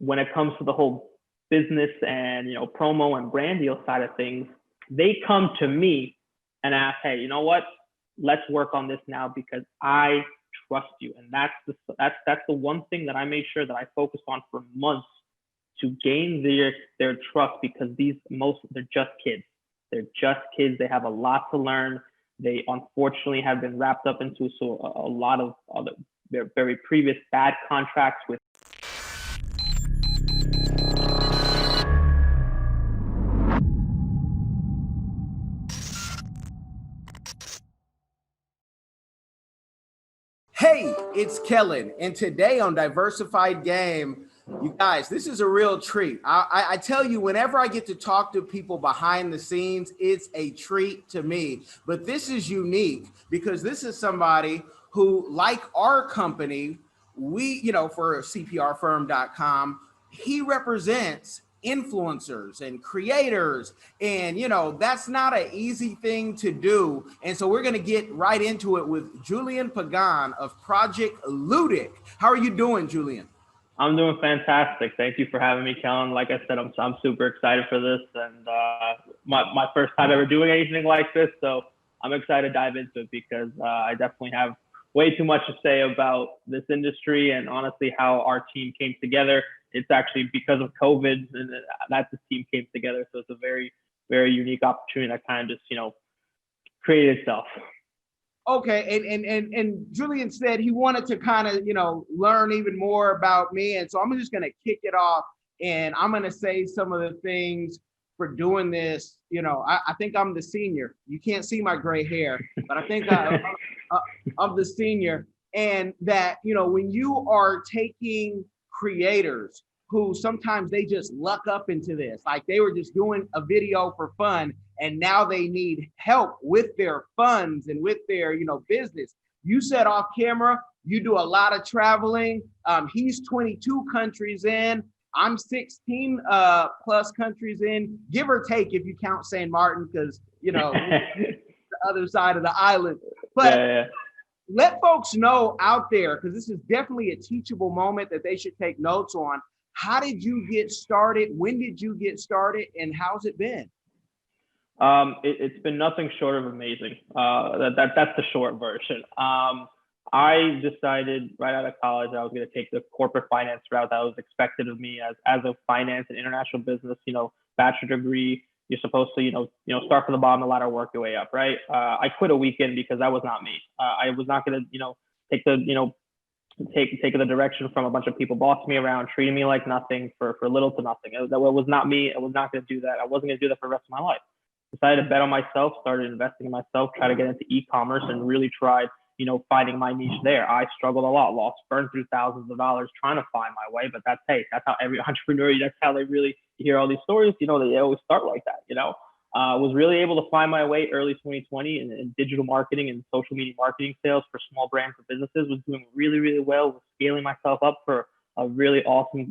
when it comes to the whole business and, promo and brand deal side of things, they come to me and ask, hey, you know what? Let's work on this now because I trust you. And that's the one thing that I made sure that I focused on for months to gain their trust, because they're just kids. They're just kids. They have a lot to learn. They unfortunately have been wrapped up into a lot of other their very previous bad contracts with. Hey, it's Kellen, and today on Diversified Game, you guys, this is a real treat. I tell you, whenever I get to talk to people behind the scenes, it's a treat to me. But this is unique because this is somebody who, like our company, for CPRfirm.com, he represents influencers and creators, and that's not an easy thing to do. And so we're going to get right into it with Julian Pagan of Project Ludic. How are you doing, Julian? I'm doing fantastic. Thank you for having me, Kellen. Like I said, I'm super excited for this, and my first time ever doing anything like this, so I'm excited to dive into it because I definitely have way too much to say about this industry and honestly how our team came together. It's actually because of COVID and that this team came together. So it's a very, very unique opportunity that kind of just, created itself. Okay, and Julian said he wanted to kind of, learn even more about me. And so I'm just going to kick it off, and I'm going to say some of the things for doing this. I think I'm the senior. You can't see my gray hair, but I think I'm the senior. And that, when you are taking creators who sometimes they just luck up into this, like they were just doing a video for fun, and now they need help with their funds and with their, business. You said off camera, you do a lot of traveling. He's 22 countries in. I'm 16 plus countries in, give or take if you count St. Martin, because, the other side of the island. But let folks know out there, because this is definitely a teachable moment that they should take notes on. How did you get started? When did you get started? And how's it been? It's been nothing short of amazing. That's the short version. I decided right out of college I was going to take the corporate finance route that was expected of me as a finance and international business. Bachelor degree. You're supposed to start from the bottom of the ladder, work your way up, right? I quit a weekend because that was not me. I was not going to take the direction from a bunch of people bossing me around, treating me like nothing for little to nothing. That was not me. I was not going to do that. I wasn't going to do that for the rest of my life. Decided to bet on myself, started investing in myself, tried to get into e-commerce, and really tried, finding my niche there. I struggled a lot, burned through thousands of dollars trying to find my way. But that's how every entrepreneur, that's how they really hear all these stories. They always start like that, was really able to find my way early 2020 in digital marketing and social media marketing sales for small brands and businesses. Was doing really, really well, was scaling myself up for a really awesome,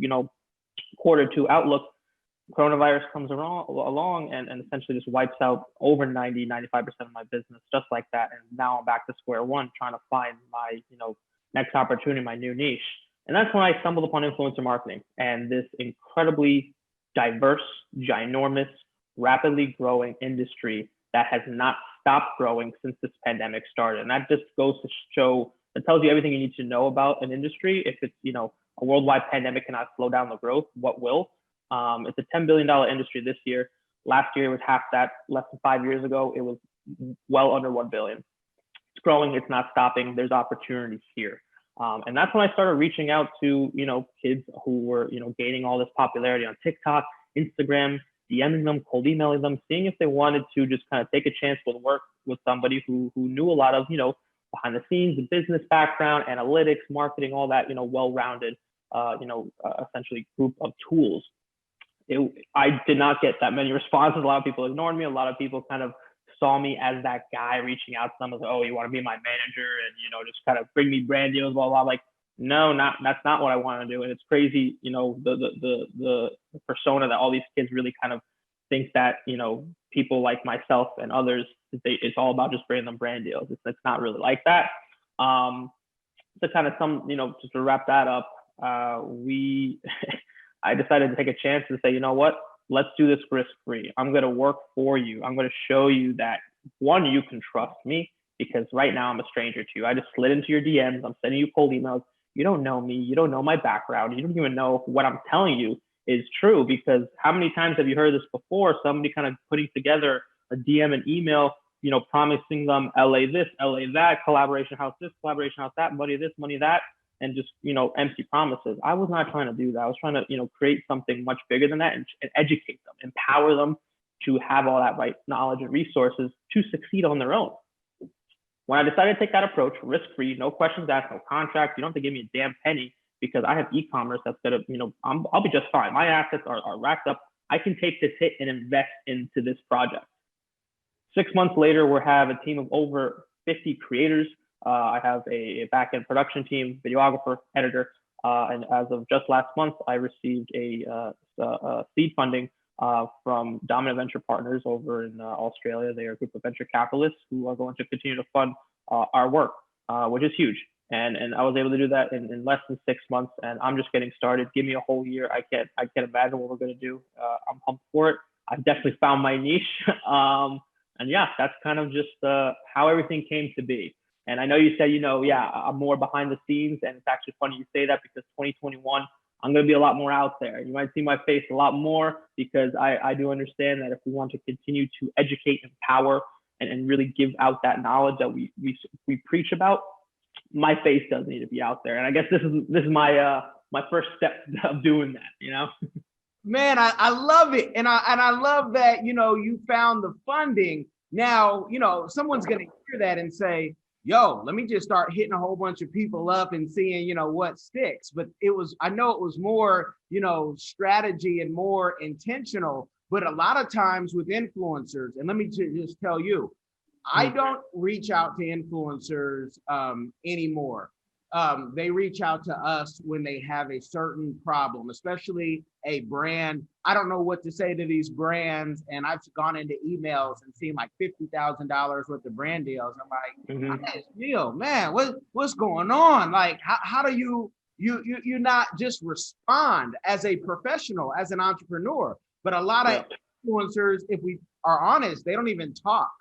quarter two outlook. Coronavirus comes along and essentially just wipes out over 95% of my business just like that. And now I'm back to square one, trying to find my, next opportunity, my new niche. And that's when I stumbled upon influencer marketing and this incredibly diverse, ginormous, rapidly growing industry that has not stopped growing since this pandemic started. And that just goes to show, it tells you everything you need to know about an industry. If it's, a worldwide pandemic cannot slow down the growth, what will? It's a $10 billion industry this year. Last year it was half that. Less than 5 years ago, it was well under 1 billion. It's growing. It's not stopping. There's opportunities here. And that's when I started reaching out to, kids who were, gaining all this popularity on TikTok, Instagram, DMing them, cold emailing them, seeing if they wanted to just kind of take a chance to work with somebody who knew a lot of, behind the scenes, the business background, analytics, marketing, all that, well-rounded, essentially group of tools. I did not get that many responses. A lot of people ignored me. A lot of people kind of saw me as that guy reaching out to them as, oh, you want to be my manager and, just kind of bring me brand deals, blah, blah. Like, no, that's not what I want to do. And it's crazy, the persona that all these kids really kind of think that, people like myself and others, it's all about just bringing them brand deals. It's not really like that. To kind of just to wrap that up, I decided to take a chance and say, you know what? Let's do this risk-free. I'm going to work for you. I'm going to show you that, one, you can trust me, because right now I'm a stranger to you. I just slid into your DMs. I'm sending you cold emails. You don't know me. You don't know my background. You don't even know if what I'm telling you is true, because how many times have you heard this before? Somebody kind of putting together a DM and email, promising them LA this, LA that, collaboration house this, collaboration house that, money this, money that, and just, empty promises. I was not trying to do that. I was trying to, create something much bigger than that, and educate them, empower them to have all that right knowledge and resources to succeed on their own. When I decided to take that approach, risk-free, no questions asked, no contract, you don't have to give me a damn penny, because I have e-commerce that's gonna, I'll be just fine. My assets are racked up. I can take this hit and invest into this project. 6 months later, we have a team of over 50 creators. I have a back-end production team, videographer, editor, and as of just last month, I received a seed funding from Dominant Venture Partners over in Australia. They are a group of venture capitalists who are going to continue to fund our work, which is huge. And I was able to do that in less than 6 months, and I'm just getting started. Give me a whole year. I can't imagine what we're going to do. I'm pumped for it. I've definitely found my niche. And yeah, that's kind of just how everything came to be. And I know you said, I'm more behind the scenes, and it's actually funny you say that, because 2021, I'm going to be a lot more out there. You might see my face a lot more, because I do understand that if we want to continue to educate, empower, and really give out that knowledge that we preach about, my face does need to be out there. And I guess this is my first step of doing that, Man, I love it. And I love that, you found the funding. Now, someone's going to hear that and say, yo, let me just start hitting a whole bunch of people up and seeing, what sticks. But I know it was more, strategy and more intentional. But a lot of times with influencers, and let me just tell you, I don't reach out to influencers anymore. They reach out to us when they have a certain problem, especially a brand. I don't know what to say to these brands, and I've gone into emails and seen like $50,000 worth of brand deals. I'm like, Neil, man, what's going on? Like, how do you not just respond as a professional, as an entrepreneur? But a lot of influencers, if we are honest, they don't even talk.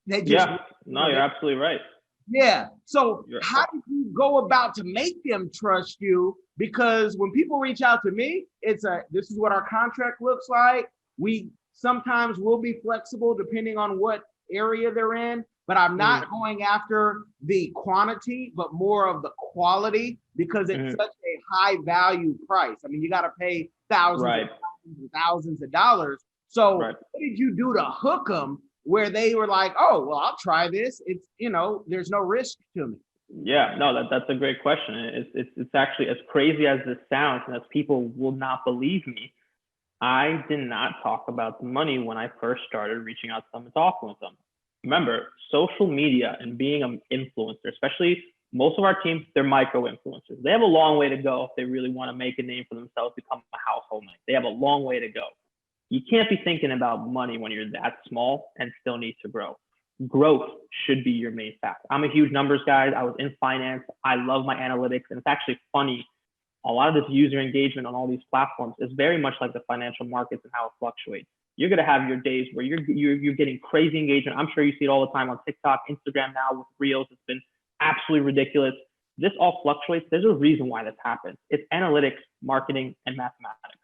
They just you're absolutely right. Yeah. So how do you go about to make them trust you? Because when people reach out to me, this is what our contract looks like. We sometimes will be flexible depending on what area they're in, but I'm not going after the quantity, but more of the quality, because it's such a high value price. I mean, you got to pay thousands and thousands of dollars. So what did you do to hook them where they were like, oh, well, I'll try this. It's, there's no risk to me. Yeah, no, that's a great question. It's actually, as crazy as this sounds, and as people will not believe me, I did not talk about the money when I first started reaching out to them and talking with them. Remember, social media and being an influencer, especially most of our teams, they're micro influencers. They have a long way to go if they really want to make a name for themselves, become a household name. They have a long way to go. You can't be thinking about money when you're that small and still need to grow. Growth should be your main factor. I'm a huge numbers guy. I was in finance. I love my analytics. And it's actually funny. A lot of this user engagement on all these platforms is very much like the financial markets and how it fluctuates. You're going to have your days where you're getting crazy engagement. I'm sure you see it all the time on TikTok, Instagram now with Reels. It's been absolutely ridiculous. This all fluctuates. There's a reason why this happens. It's analytics, marketing, and mathematics.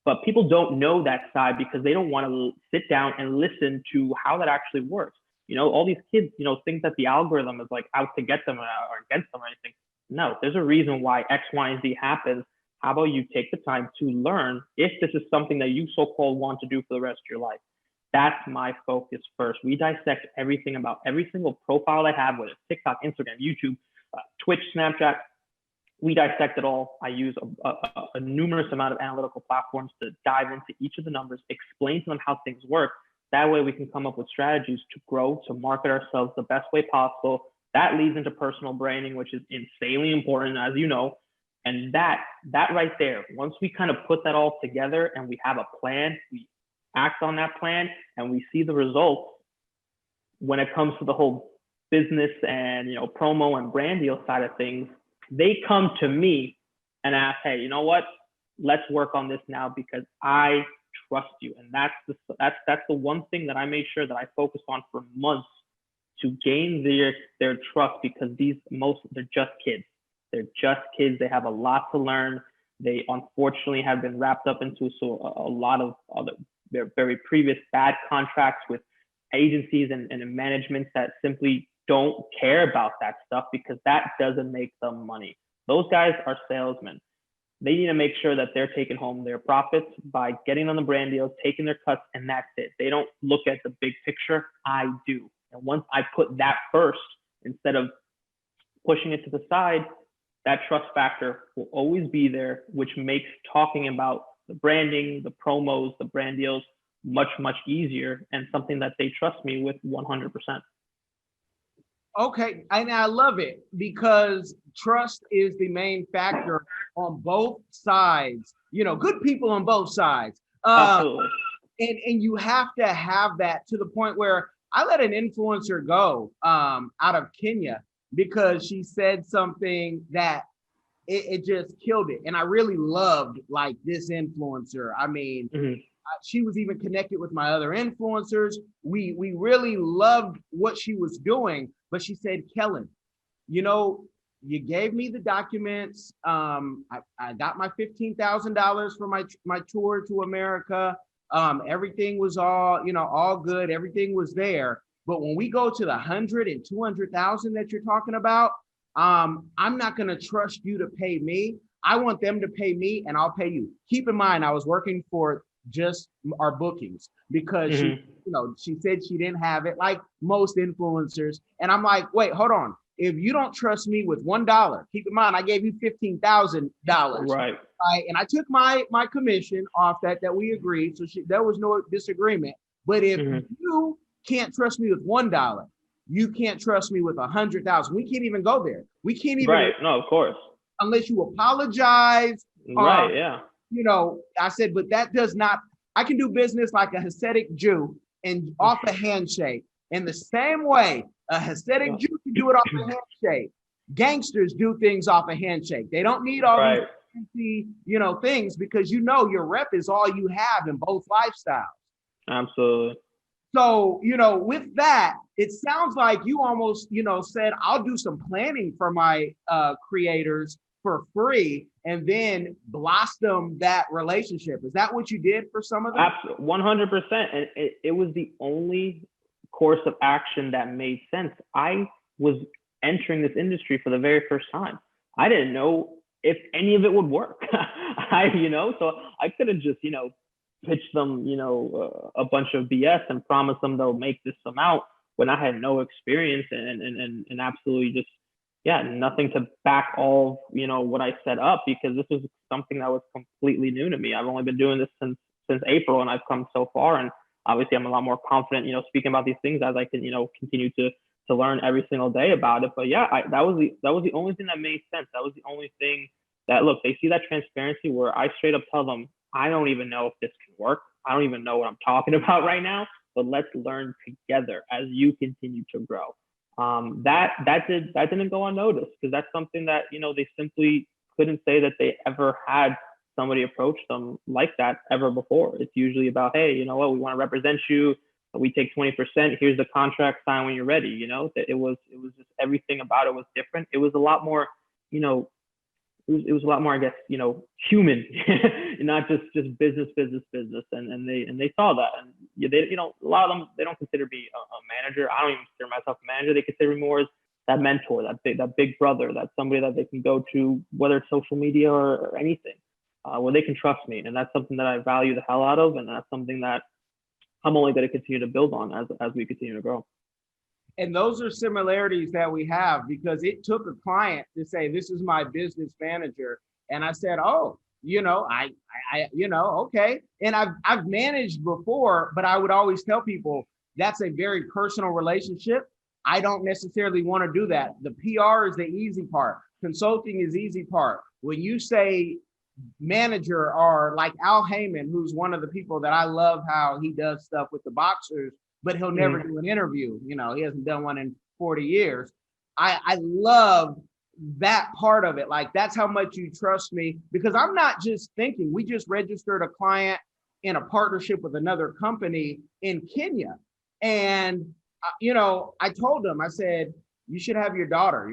But people don't know that side because they don't want to sit down and listen to how that actually works. All these kids, think that the algorithm is like out to get them or against them or anything. No, there's a reason why X, Y, and Z happens. How about you take the time to learn if this is something that you so-called want to do for the rest of your life? That's my focus first. We dissect everything about every single profile I have, whether it's TikTok, Instagram, YouTube, Twitch, Snapchat. We dissect it all. I use a numerous amount of analytical platforms to dive into each of the numbers, explain to them how things work. That way we can come up with strategies to grow, to market ourselves the best way possible. That leads into personal branding, which is insanely important, as you know. And that right there, once we kind of put that all together and we have a plan, we act on that plan and we see the results when it comes to the whole business and, promo and brand deal side of things, they come to me and ask, hey, you know what? let's work on this now because I trust you. And that's the one thing that I made sure that I focused on for months to gain their trust, because they're just kids. They're just kids. They have a lot to learn. They unfortunately have been wrapped up into a lot of other their very previous bad contracts with agencies and managements that simply don't care about that stuff, because that doesn't make them money. Those guys are salesmen. They need to make sure that they're taking home their profits by getting on the brand deals, taking their cuts, and that's it. They don't look at the big picture. I do. And once I put that first, instead of pushing it to the side, that trust factor will always be there, which makes talking about the branding, the promos, the brand deals much, much easier, and something that they trust me with 100%. Okay, and I love it because trust is the main factor on both sides. You know, good people on both sides. Absolutely. And you have to have that, to the point where I let an influencer go out of Kenya because she said something that it just killed it. And I really loved like this influencer. I mean, she was even connected with my other influencers. We really loved what she was doing, but she said, Kellen, you know, you gave me the documents. I got my $15,000 for my tour to America. Everything was all good. Everything was there. But when we go to the 100 and 200,000 that you're talking about, I'm not going to trust you to pay me. I want them to pay me and I'll pay you. Keep in mind, I was working for just our bookings because she said she didn't have it, like most influencers. And I'm like, wait, hold on. If you don't trust me with $1, keep in mind, I gave you $15,000. Right. And I took my commission off that we agreed. So there was no disagreement. But if you can't trust me with $1, you can't trust me with 100,000. We can't even go there. We can't even. Right. No, of course. Unless you apologize. Right. Yeah. You know, I said, but that does not. I can do business like a Hasidic Jew and off a handshake. In the same way, a Hasidic Jew can do it off a handshake. Gangsters do things off a handshake. They don't need all these fancy, things, because your rep is all you have in both lifestyles. Absolutely. So, with that, it sounds like you almost, said, I'll do some planning for my creators for free and then blossom that relationship. Is that what you did for some of them? Absolutely, 100%. And it was the only course of action that made sense. I was entering this industry for the very first time. I didn't know if any of it would work. So I could have just, pitch them, a bunch of BS and promise them they'll make this amount when I had no experience and absolutely just, nothing to back all, what I set up, because this was something that was completely new to me. I've only been doing this since April, and I've come so far. And obviously I'm a lot more confident, speaking about these things as I can, continue to learn every single day about it. But that was the only thing that made sense. That was the only thing that, look, they see that transparency where I straight up tell them, I don't even know if this can work. I don't even know what I'm talking about right now, but let's learn together as you continue to grow. That didn't go unnoticed, because that's something that, they simply couldn't say that they ever had somebody approach them like that ever before. It's usually about, hey, you know what, we want to represent you. We take 20%. Here's the contract, sign when you're ready. It was just, everything about it was different. It was a lot more, it was a lot more, I guess, human, not just business. And they saw that. And they, a lot of them, they don't consider me a manager. I don't even consider myself a manager. They consider me more as that mentor, that big brother, that somebody that they can go to, whether it's social media or anything, where they can trust me. And that's something that I value the hell out of. And that's something that I'm only going to continue to build on as we continue to grow. And those are similarities that we have, because it took a client to say, this is my business manager. And I said, oh, okay. And I've managed before, but I would always tell people that's a very personal relationship. I don't necessarily want to do that. The PR is the easy part. Consulting is easy part. When you say manager, or like Al Heyman, who's one of the people that I love how he does stuff with the boxers, but he'll never do an interview. He hasn't done one in 40 years. I love that part of it. Like, that's how much you trust me, because I'm not just thinking. We just registered a client in a partnership with another company in Kenya. And, I told them, I said, you should have your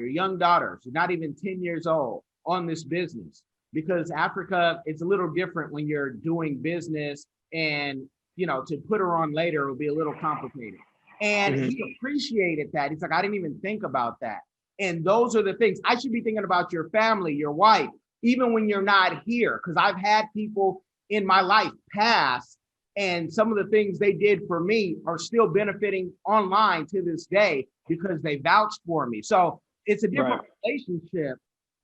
young daughter, she's not even 10 years old, on this business, because Africa, it's a little different when you're doing business, and, to put her on later will be a little complicated. And he appreciated that. He's like, I didn't even think about that. And those are the things I should be thinking about: your family, your wife, even when you're not here. Because I've had people in my life pass, and some of the things they did for me are still benefiting online to this day because they vouched for me. So it's a different relationship.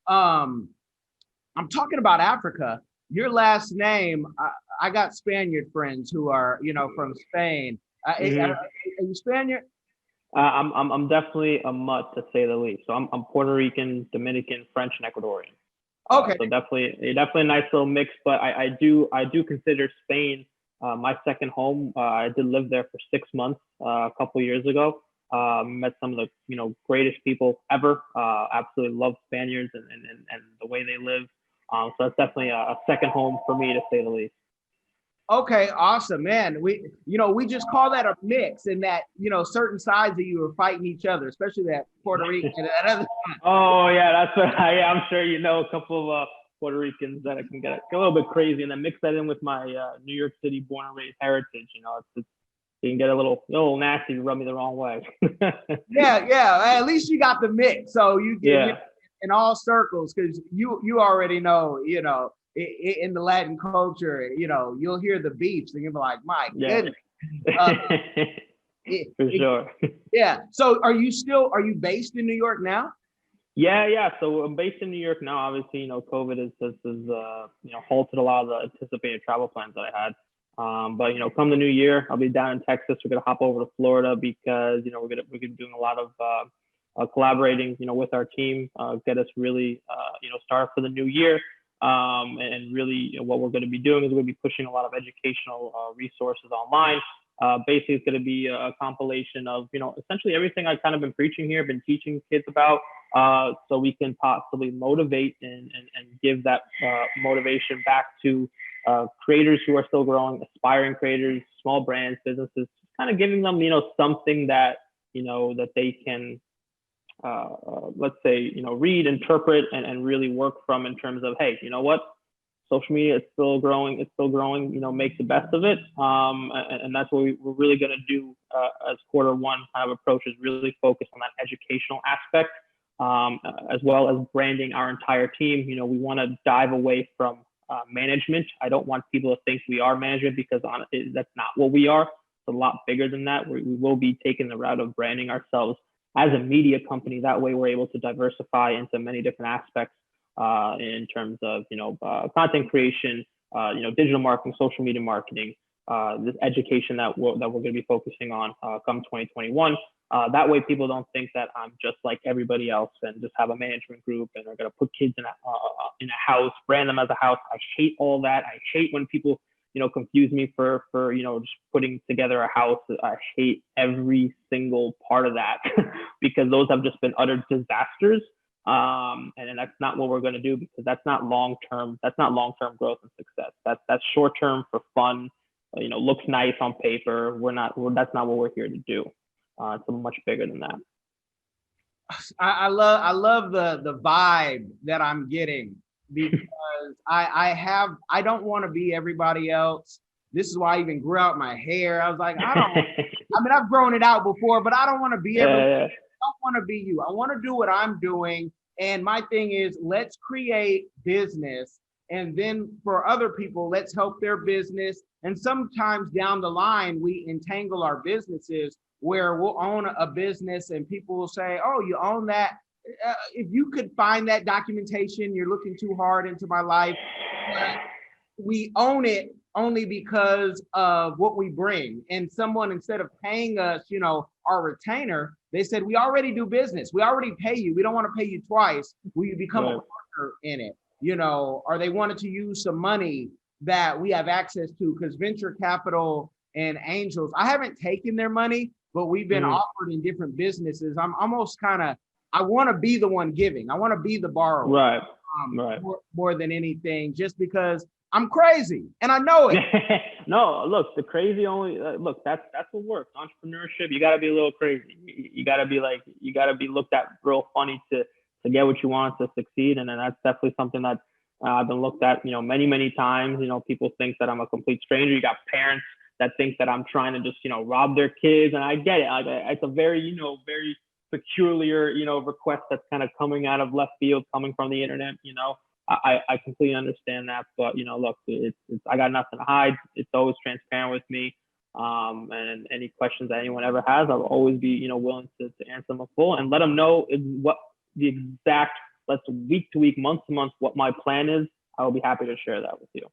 I'm talking about Africa. Your last name, I got Spaniard friends who are, from Spain. Are you Spaniard? I'm definitely a mutt, to say the least. So I'm Puerto Rican, Dominican, French, and Ecuadorian. Okay. So definitely a nice little mix. But I do consider Spain my second home. I did live there for 6 months a couple years ago. Met some of the greatest people ever. Absolutely love Spaniards and the way they live. So that's definitely a second home for me, to say the least. Okay, awesome, man. We just call that a mix, and that, certain sides of you are fighting each other, especially that Puerto Rican and that other side. Oh yeah, that's what I'm sure a couple of Puerto Ricans that can get a little bit crazy, and then mix that in with my New York City born and raised heritage. It can get a little nasty to rub me the wrong way. yeah. At least you got the mix, so you get in all circles, because you already know, in the Latin culture, you'll hear the beeps and you'll be like, my goodness. For sure. Yeah. So are you based in New York now? Yeah. So I'm based in New York now. Obviously, COVID has halted a lot of the anticipated travel plans that I had. But come the new year, I'll be down in Texas. We're gonna hop over to Florida because we're gonna be doing a lot of collaborating, with our team, get us really start for the new year. And really, what we're going to be doing is we're going to be pushing a lot of educational resources online. Basically, it's going to be a compilation of essentially everything I've kind of been preaching here, been teaching kids about, so we can possibly motivate and give that motivation back to creators who are still growing, aspiring creators, small brands, businesses, kind of giving them something that that they can let's say read, interpret, and really work from, in terms of, hey, what, social media is still growing, make the best of it, and that's what we're really going to do as quarter one kind of approach, is really focus on that educational aspect, as well as branding our entire team. We want to dive away from management. I don't want people to think we are management, because that's not what we are. It's a lot bigger than that. We will be taking the route of branding ourselves as a media company. That way we're able to diversify into many different aspects in terms of, content creation, digital marketing, social media marketing, this education that we're going to be focusing on come 2021. That way people don't think that I'm just like everybody else and just have a management group and are going to put kids in a house, brand them as a house. I hate all that. I hate when people confuse me for just putting together a house. I hate every single part of that because those have just been utter disasters. And that's not what we're going to do, because that's not long-term growth and success. That's short-term for fun, looks nice on paper. That's not what we're here to do. It's much bigger than that. I love the vibe that I'm getting, because I don't want to be everybody else. This is why I even grew out my hair. I was like, I've grown it out before, but I don't want to be everybody. I don't want to be you. I want to do what I'm doing. And my thing is, let's create business. And then for other people, let's help their business. And sometimes down the line, we entangle our businesses where we'll own a business and people will say, oh, you own that. If you could find that documentation, you're looking too hard into my life. We own it only because of what we bring. And someone, instead of paying us, our retainer, they said, we already do business. We already pay you. We don't want to pay you twice. Will you become a partner in it? Or they wanted to use some money that we have access to, because venture capital and angels, I haven't taken their money, but we've been offered in different businesses. I'm almost kind of I want to be the one giving. I want to be the borrower. Right. Right. More than anything, just because I'm crazy and I know it. No, look, the crazy only look. That's what works. Entrepreneurship. You got to be a little crazy. You got to be like, you got to be looked at real funny to get what you want, to succeed. And then that's definitely something that I've been looked at, many times. People think that I'm a complete stranger. You got parents that think that I'm trying to just, rob their kids, and I get it. It's a very, very peculiar, request that's kind of coming out of left field, coming from the internet. I completely understand that, but look, it's I got nothing to hide. It's always transparent with me. And any questions that anyone ever has, I'll always be, willing to answer them full and let them know what the exact, let's week to week, month to month, what my plan is. I will be happy to share that with you.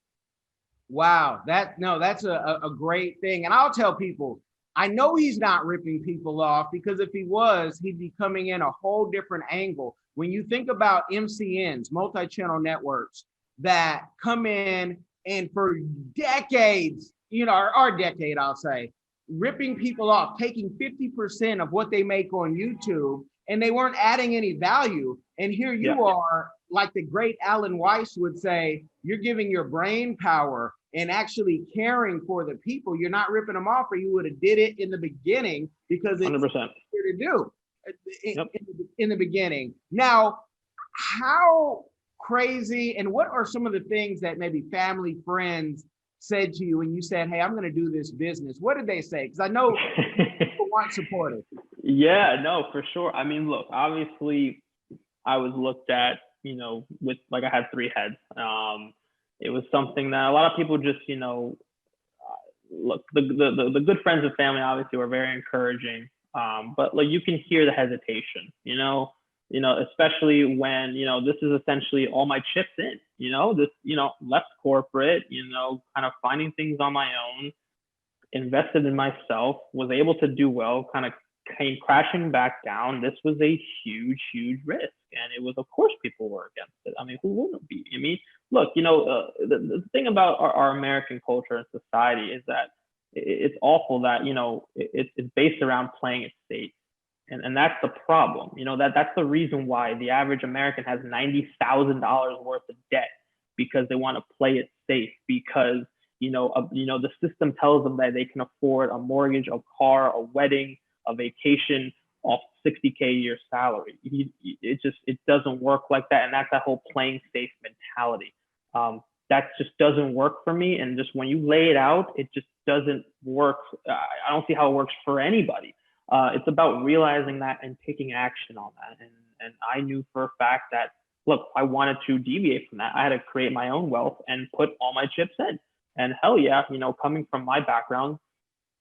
Wow, that's a great thing. And I'll tell people, I know he's not ripping people off, because if he was, he'd be coming in a whole different angle. When you think about MCNs, multi-channel networks, that come in and for decades, our decade, I'll say, ripping people off, taking 50% of what they make on YouTube, and they weren't adding any value. And here you are, like the great Alan Weiss would say, you're giving your brain power and actually caring for the people. You're not ripping them off, or you would have did it in the beginning, because it's 100%. easier to do in the beginning. Now, how crazy, and what are some of the things that maybe family, friends said to you when you said, hey, I'm going to do this business? What did they say? Because I know people weren't supportive. Yeah, no, for sure. I mean, look, obviously I was looked at, with, like, I had three heads. It was something that a lot of people just, look, the good friends and family obviously were very encouraging. But like, you can hear the hesitation, especially when, this is essentially all my chips in, this, left corporate, kind of finding things on my own, invested in myself, was able to do well, kind of came crashing back down. This was a huge, huge risk. And it was, of course, people were against it. I mean, who wouldn't be? I mean, look, the thing about our American culture and society is that it's awful that, it's based around playing it safe. And that's the problem. That's the reason why the average American has $90,000 worth of debt, because they want to play it safe, because, the system tells them that they can afford a mortgage, a car, a wedding, a vacation off $60K a year salary. It doesn't work like that. And that's that whole playing safe mentality. That just doesn't work for me. And just when you lay it out, it just doesn't work. I don't see how it works for anybody. It's about realizing that and taking action on that. And I knew for a fact that, look, I wanted to deviate from that. I had to create my own wealth and put all my chips in. And hell yeah, coming from my background,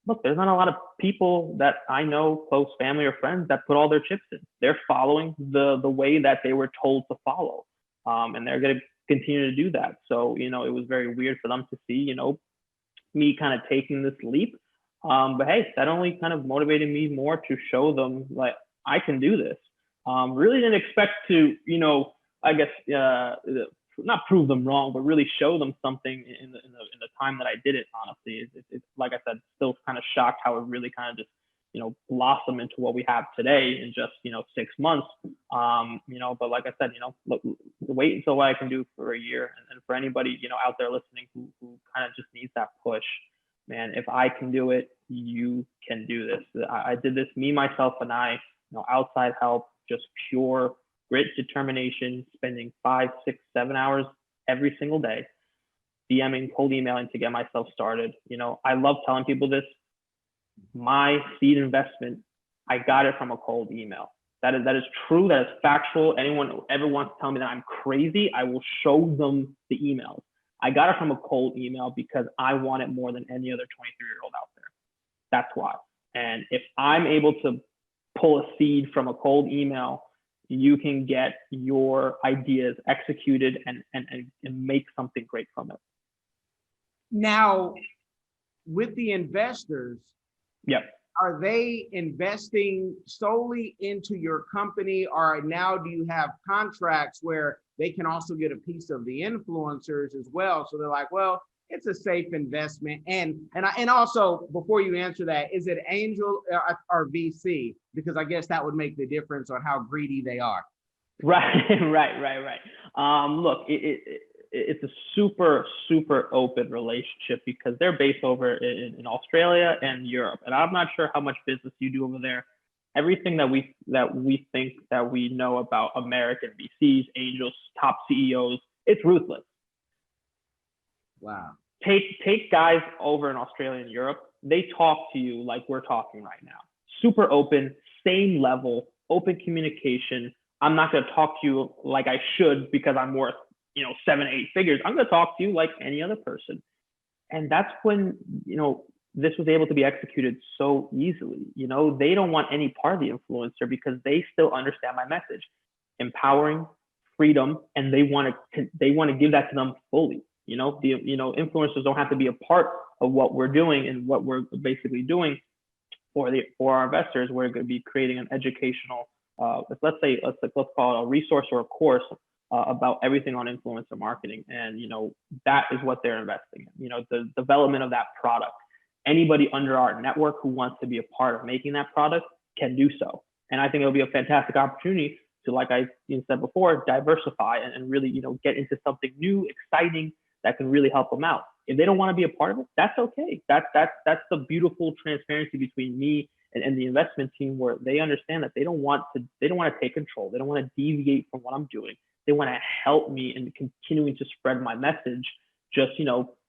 look, there's not a lot of people that I know, close family or friends, that put all their chips in. They're following the way that they were told to follow. And they're going to continue to do that. So, it was very weird for them to see, me kind of taking this leap. But hey, that only kind of motivated me more to show them, like, I can do this. Really didn't expect to, I guess, not prove them wrong, but really show them something in the time that I did it. Honestly, it's like I said, still kind of shocked how it really kind of just, blossomed into what we have today in just, 6 months. But like I said, look, wait until what I can do for a year. And for anybody, out there listening who kind of just needs that push, man, if I can do it, you can do this. I did this, me, myself, and I, outside help, just pure grit, determination, spending 5, 6, 7 hours every single day, DMing, cold emailing to get myself started. I love telling people this. My seed investment, I got it from a cold email. That is true. That is factual. Anyone who ever wants to tell me that I'm crazy, I will show them the emails. I got it from a cold email because I want it more than any other 23-year-old out there. That's why. And if I'm able to pull a seed from a cold email, you can get your ideas executed and make something great from it. Now, with the investors, yep, are they investing solely into your company, or now do you have contracts where they can also get a piece of the influencers as well? So they're like, well, it's a safe investment. And also, before you answer that, is it angel or VC? Because I guess that would make the difference on how greedy they are. Right, right. Look, it's a super, super open relationship because they're based over in Australia and Europe. And I'm not sure how much business you do over there. Everything that we think that we know about American VCs, angels, top CEOs, it's ruthless. Wow. Take guys over in Australia and Europe. They talk to you like we're talking right now. Super open, same level, open communication. I'm not going to talk to you like I should because I'm worth, 7, 8 figures. I'm going to talk to you like any other person. And that's when, this was able to be executed so easily. They don't want any part of the influencer because they still understand my message, empowering, freedom, and they want to give that to them fully. Influencers don't have to be a part of what we're doing and what we're basically doing for our investors. We're going to be creating an educational, let's call it a resource or a course about everything on influencer marketing. And, that is what they're investing in, the development of that product. Anybody under our network who wants to be a part of making that product can do so. And I think it'll be a fantastic opportunity to, like I said before, diversify and really, get into something new, exciting that can really help them out. If they don't want to be a part of it, that's okay. That's the beautiful transparency between me and the investment team, where they understand that they don't want to take control. They don't want to deviate from what I'm doing. They want to help me in continuing to spread my message, just,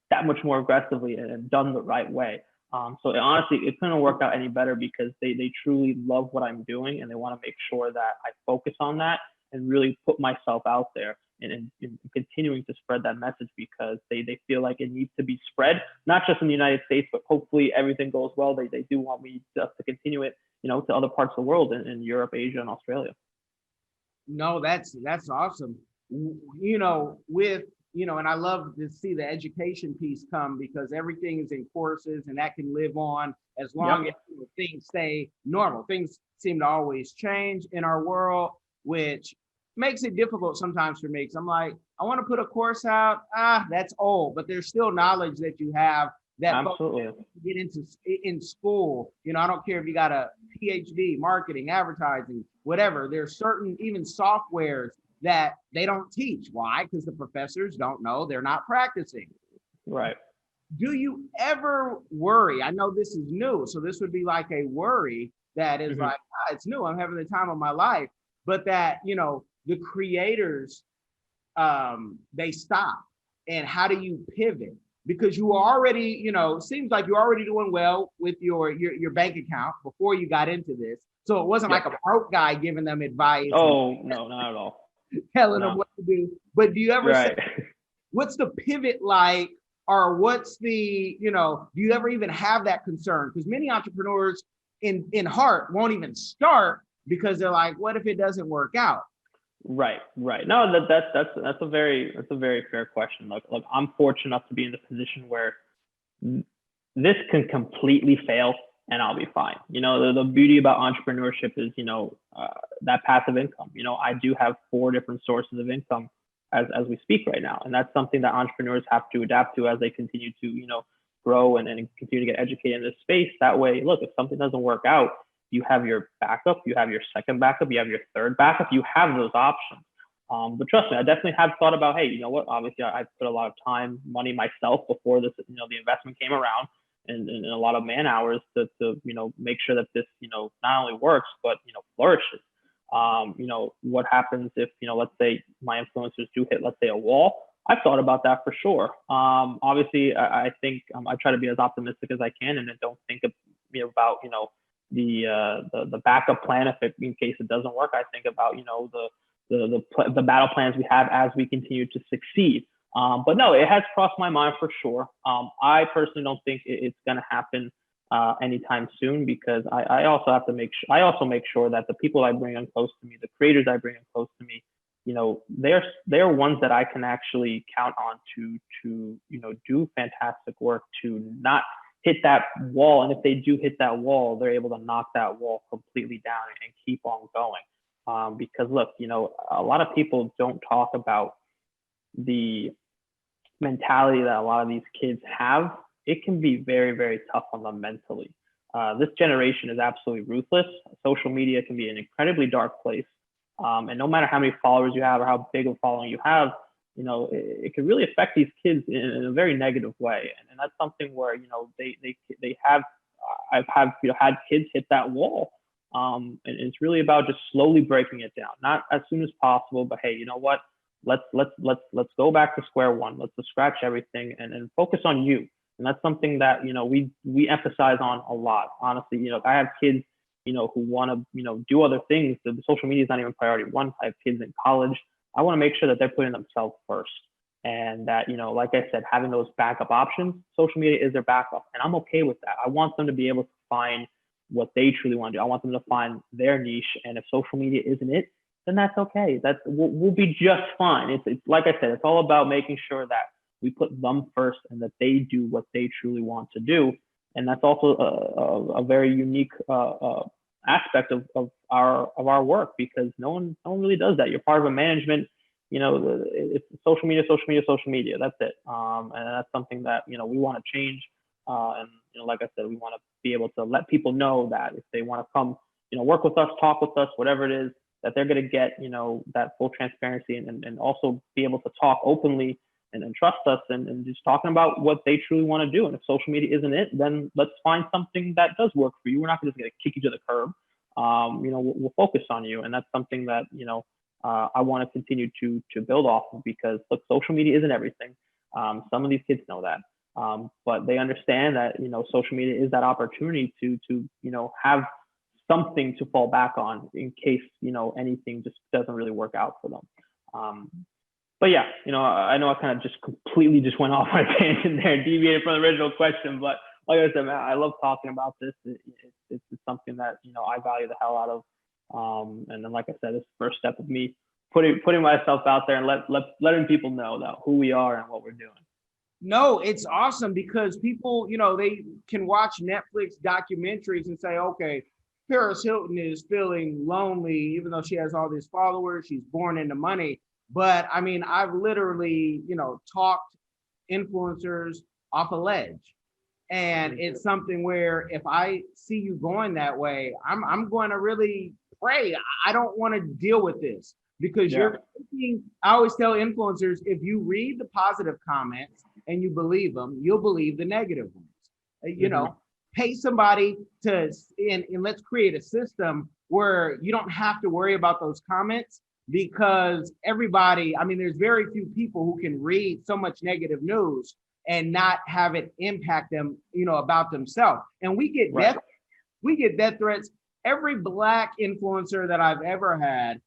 that much more aggressively and done the right way. So honestly, it couldn't work out any better because they truly love what I'm doing and they want to make sure that I focus on that and really put myself out there and continuing to spread that message, because they feel like it needs to be spread, not just in the United States, but hopefully everything goes well. They do want me to continue it, to other parts of the world in Europe, Asia, and Australia. No, that's awesome. And I love to see the education piece come, because everything is in courses and that can live on as long as things stay normal. Things seem to always change in our world, which makes it difficult sometimes for me, because I'm like, I want to put a course out. That's old, but there's still knowledge that you have that absolutely get into in school. I don't care if you got a PhD, marketing, advertising, whatever. There's certain even softwares that they don't teach. Why? Because the professors don't know, they're not practicing. Right. Do you ever worry? I know this is new, so this would be like a worry that is like, it's new, I'm having the time of my life, but that, the creators, they stop. And how do you pivot? Because you already, seems like you're already doing well with your bank account before you got into this. So it wasn't like a broke guy giving them advice. Oh, no, not at all. Telling them what to do. But do you ever say, what's the pivot like? Or what's the, do you ever even have that concern? Because many entrepreneurs in heart won't even start because they're like, what if it doesn't work out? Right. No, that's a very fair question. Look, I'm fortunate enough to be in the position where this can completely fail and I'll be fine. The beauty about entrepreneurship is, that passive income. I do have 4 different sources of income as we speak right now. And that's something that entrepreneurs have to adapt to as they continue to, grow and continue to get educated in this space. That way, look, if something doesn't work out, you have your backup, you have your second backup, you have your third backup, you have those options. But trust me, I definitely have thought about, hey, you know what, obviously I put a lot of time, money myself before this, the investment came around, and a lot of man hours to make sure that this, not only works, but, flourishes. What happens if, let's say my influencers do hit, let's say, a wall? I've thought about that for sure. Obviously, I think I try to be as optimistic as I can, and then don't think about, the backup plan in case it doesn't work. I think about, the battle plans we have as we continue to succeed. But no, it has crossed my mind for sure. I personally don't think it's going to happen anytime soon, because I also have to make sure that the people I bring in close to me, the creators I bring in close to me, they're ones that I can actually count on to do fantastic work, to not hit that wall. And if they do hit that wall, they're able to knock that wall completely down and keep on going. Because look, a lot of people don't talk about the mentality that a lot of these kids have, it can be very, very tough on them mentally. This generation is absolutely ruthless. Social media can be an incredibly dark place. And no matter how many followers you have or how big of a following you have, it can really affect these kids in a very negative way. And that's something where, they have, had kids hit that wall. And it's really about just slowly breaking it down, not as soon as possible, but hey, you know what? Let's go back to square one. Let's just scratch everything and focus on you. And that's something that, we emphasize on a lot. Honestly, I have kids, who want to, do other things. The social media is not even priority one. I have kids in college. I want to make sure that they're putting themselves first. And that, like I said, having those backup options, social media is their backup. And I'm okay with that. I want them to be able to find what they truly want to do. I want them to find their niche. And if social media isn't it, then that's okay. We'll be just fine. It's like I said, it's all about making sure that we put them first and that they do what they truly want to do. And that's also a very unique aspect of our work, because no one really does that. You're part of a management. It's social media. That's it. And that's something that we want to change. And like I said, we want to be able to let people know that if they want to come, work with us, talk with us, whatever it is, that they're going to get, that full transparency and also be able to talk openly and trust us and just talking about what they truly want to do. And if social media isn't it, then let's find something that does work for you. We're not just going to kick you to the curb. We'll focus on you. And that's something that, I want to continue to build off of, because look, social media isn't everything. Some of these kids know that, but they understand that, social media is that opportunity to have something to fall back on in case, anything just doesn't really work out for them. But yeah, I know I kind of just completely just went off my tangent there, deviated from the original question, but like I said, man, I love talking about this. It's something that, I value the hell out of. And then, like I said, it's the first step of me putting myself out there and letting people know that who we are and what we're doing. No, it's awesome because people, they can watch Netflix documentaries and say, okay, Paris Hilton is feeling lonely, even though she has all these followers, she's born into money. But I mean, I've literally, talked influencers off a ledge. And it's something where if I see you going that way, I'm going to really pray. I don't want to deal with this because you're thinking, I always tell influencers, if you read the positive comments and you believe them, you'll believe the negative ones. Pay somebody and let's create a system where you don't have to worry about those comments, because everybody, I mean, there's very few people who can read so much negative news and not have it impact them, about themselves. And we get death threats. Every Black influencer that I've ever had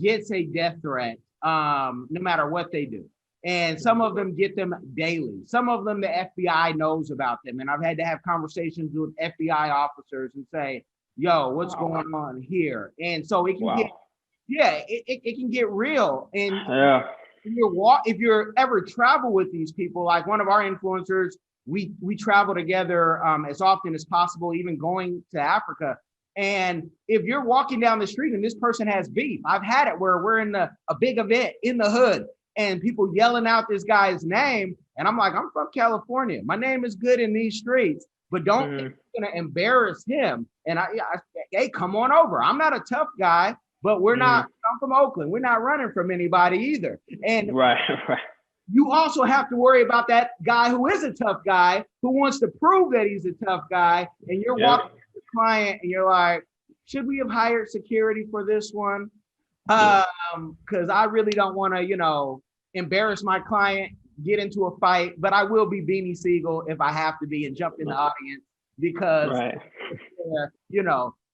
gets a death threat, no matter what they do. And some of them get them daily. Some of them, the FBI knows about them. And I've had to have conversations with FBI officers and say, yo, what's going on here? And so it can it can get real. And if you're ever travel with these people, like one of our influencers, we travel together as often as possible, even going to Africa. And if you're walking down the street and this person has beef, I've had it where we're in a big event in the hood and people yelling out this guy's name. And I'm like, I'm from California. My name is good in these streets, but don't think you're gonna embarrass him. And hey, come on over. I'm not a tough guy, but we're not, I'm from Oakland. We're not running from anybody either. And you also have to worry about that guy who is a tough guy, who wants to prove that he's a tough guy. And you're walking to the client and you're like, should we have hired security for this one? Because I really don't want to, embarrass my client, get into a fight, but I will be Beanie Siegel if I have to be and jump in the audience because,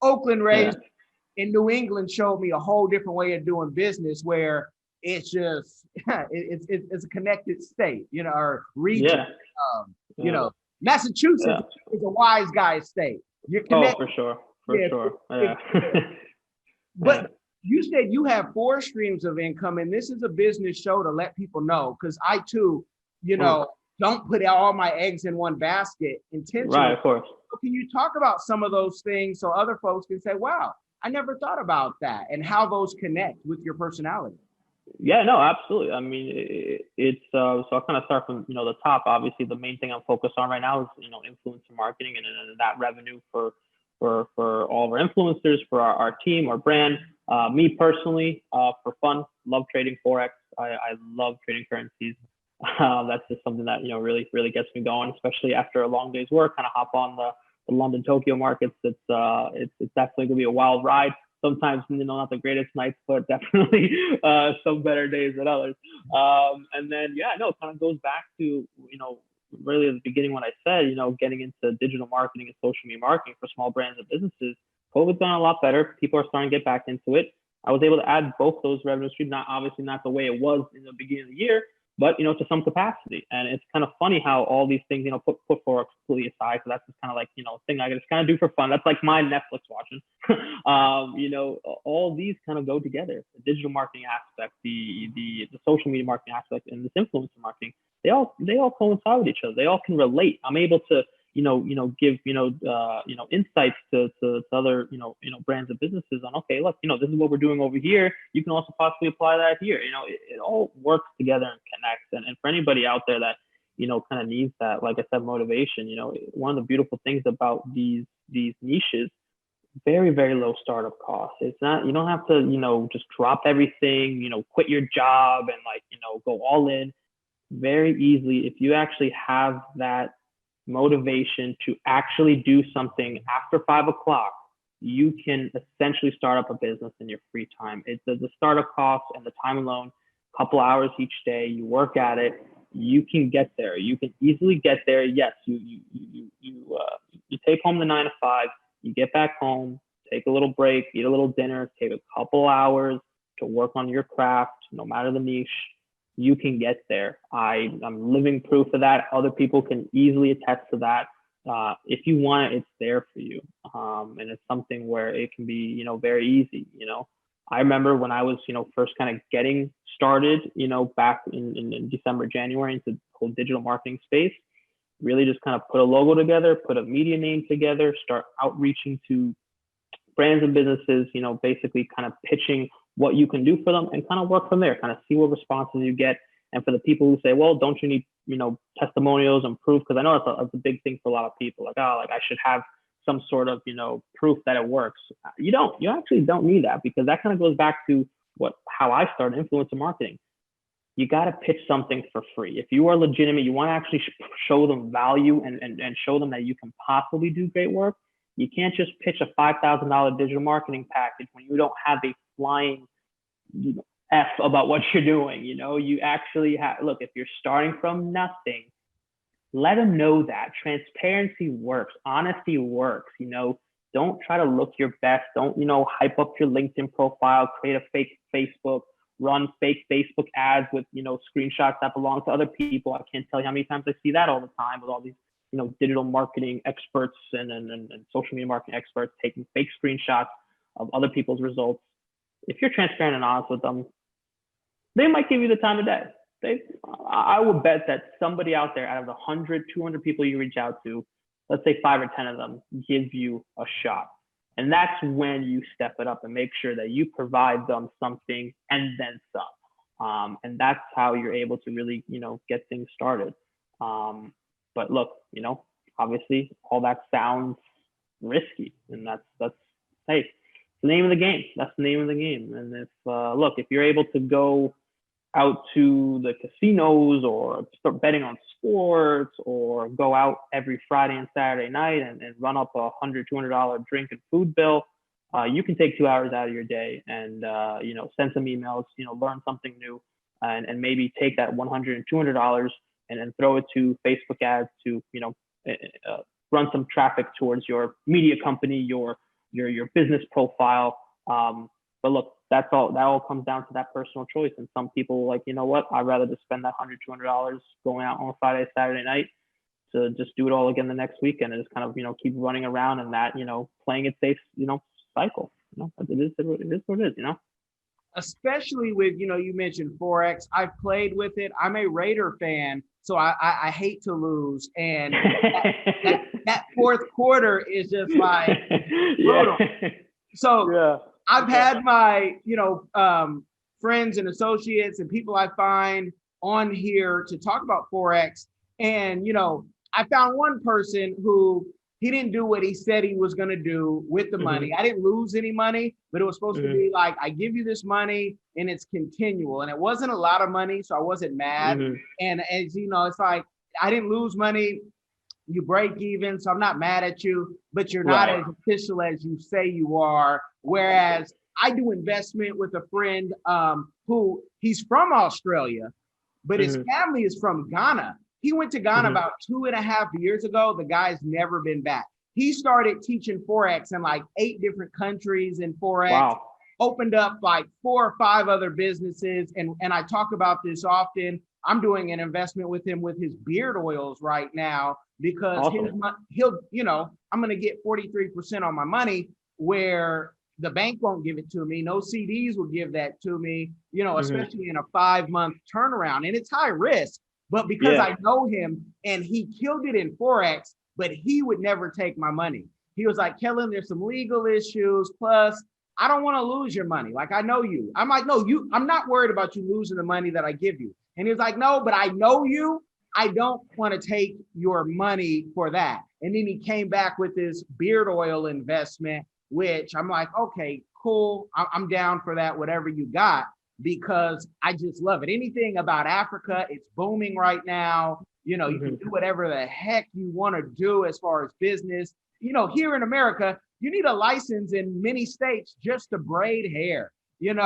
Oakland raised in New England showed me a whole different way of doing business where it's just, it's a connected state, or region. Massachusetts is a wise guy state. You're connected. For sure. Yeah. But you said you have 4 streams of income, and this is a business show to let people know, because I too, don't put all my eggs in one basket intentionally. Right, of course. So can you talk about some of those things so other folks can say, wow, I never thought about that, and how those connect with your personality? Yeah, no, absolutely. I mean, it's so I'll kind of start from the top. Obviously, the main thing I'm focused on right now is influencer marketing and that revenue for all of our influencers, for our team, our brand. Me personally, for fun, love trading forex. I love trading currencies. That's just something that really gets me going, especially after a long day's work. Kind of hop on the London Tokyo markets. It's definitely gonna be a wild ride. Sometimes not the greatest nights, but definitely some better days than others. And then yeah, no, it kind of goes back to really at the beginning when I said getting into digital marketing and social media marketing for small brands and businesses. COVID's done a lot better. People are starting to get back into it. I was able to add both those revenue streams, not obviously not the way it was in the beginning of the year, but to some capacity. And it's kind of funny how all these things, put forex completely aside. So that's just kind of like, thing I just kind of do for fun. That's like my Netflix watching. All these kind of go together. The digital marketing aspect, the social media marketing aspect, and this influencer marketing, they all coincide with each other. They all can relate. I'm able to give insights to other brands and businesses on, okay, look, this is what we're doing over here. You can also possibly apply that here. It all works together and connects. And for anybody out there that kind of needs that, like I said, motivation. One of the beautiful things about these niches, very, very low startup costs. It's not, you don't have to just drop everything, quit your job and go all in. Very easily, if you actually have that motivation to actually do something after 5 o'clock, you can essentially start up a business in your free time. It's the startup cost and the time alone, a couple hours each day, you work at it, you can get there. You can easily get there. Yes, you take home the 9 to 5, you get back home, take a little break, eat a little dinner, take a couple hours to work on your craft, no matter the niche. You can get there. I'm living proof of that. Other people can easily attest to that. If you want it, it's there for you. And it's something where it can be, very easy. I remember when I was, first kind of getting started, back in December, January into the whole digital marketing space, really just kind of put a logo together, put a media name together, start outreaching to brands and businesses, basically kind of pitching what you can do for them and kind of work from there, kind of see what responses you get. And for the people who say, well, don't you need, testimonials and proof? Because I know that's a big thing for a lot of people. Like, I should have some sort of, proof that it works. You actually don't need that, because that kind of goes back to how I started influencer marketing. You got to pitch something for free. If you are legitimate, you want to actually show them value and show them that you can possibly do great work. You can't just pitch a $5,000 digital marketing package when you don't have a flying F about what you're doing. You actually have, look, if you're starting from nothing, let them know that transparency works, honesty works. Don't try to look your best. Don't, hype up your LinkedIn profile, create a fake Facebook, run fake Facebook ads with, screenshots that belong to other people. I can't tell you how many times I see that all the time with all these digital marketing experts and social media marketing experts taking fake screenshots of other people's results. If you're transparent and honest with them, they might give you the time of day. I would bet that somebody out there, out of the 100, 200 people you reach out to, let's say 5 or 10 of them give you a shot. And that's when you step it up and make sure that you provide them something and then some. And that's how you're able to really, get things started. But look, obviously all that sounds risky, and that's hey, it's the name of the game. That's the name of the game. And if you're able to go out to the casinos or start betting on sports or go out every Friday and Saturday night and run up $100, $200 drink and food bill, you can take 2 hours out of your day and send some emails, learn something new, and maybe take that $100 and $200 and throw it to Facebook ads to run some traffic towards your media company, your business profile. But look, that all comes down to that personal choice. And some people like, what, I'd rather just spend that $100, $200 going out on Friday, Saturday night to just do it all again the next weekend and just kind of, keep running around in that, playing it safe, cycle. It is what it is, Especially with, you mentioned Forex. I've played with it. I'm a Raider fan, so I hate to lose. And that fourth quarter is just like brutal. Yeah. So yeah. I've had my, friends and associates and people I find on here to talk about Forex. And, I found one person who he didn't do what he said he was going to do with the money. I didn't lose any money, but it was supposed to be like, I give you this money and it's continual. And it wasn't a lot of money, so I wasn't mad. And as you know, it's like, I didn't lose money. You break even, so I'm not mad at you, but you're not as official as you say you are. Whereas I do investment with a friend who he's from Australia, but his family is from Ghana. He went to Ghana about 2.5 years ago. The guy's never been back. He started teaching Forex in like 8 different countries in Forex, opened up like 4 or 5 other businesses. And I talk about this often. I'm doing an investment with him with his beard oils right now because I'm going to get 43% on my money where the bank won't give it to me. No CDs will give that to me, especially in a 5-month turnaround. And it's high risk. But because I know him and he killed it in Forex, but he would never take my money. He was like, Kellen, there's some legal issues. Plus, I don't want to lose your money. Like, I know you. I'm like, no, I'm not worried about you losing the money that I give you. And he was like, no, but I know you. I don't want to take your money for that. And then he came back with this beard oil investment, which I'm like, okay, cool. I'm down for that, whatever you got. Because I just love it. Anything about Africa, it's booming right now. You can do whatever the heck you want to do as far as business. Here in America, you need a license in many states just to braid hair. Yeah,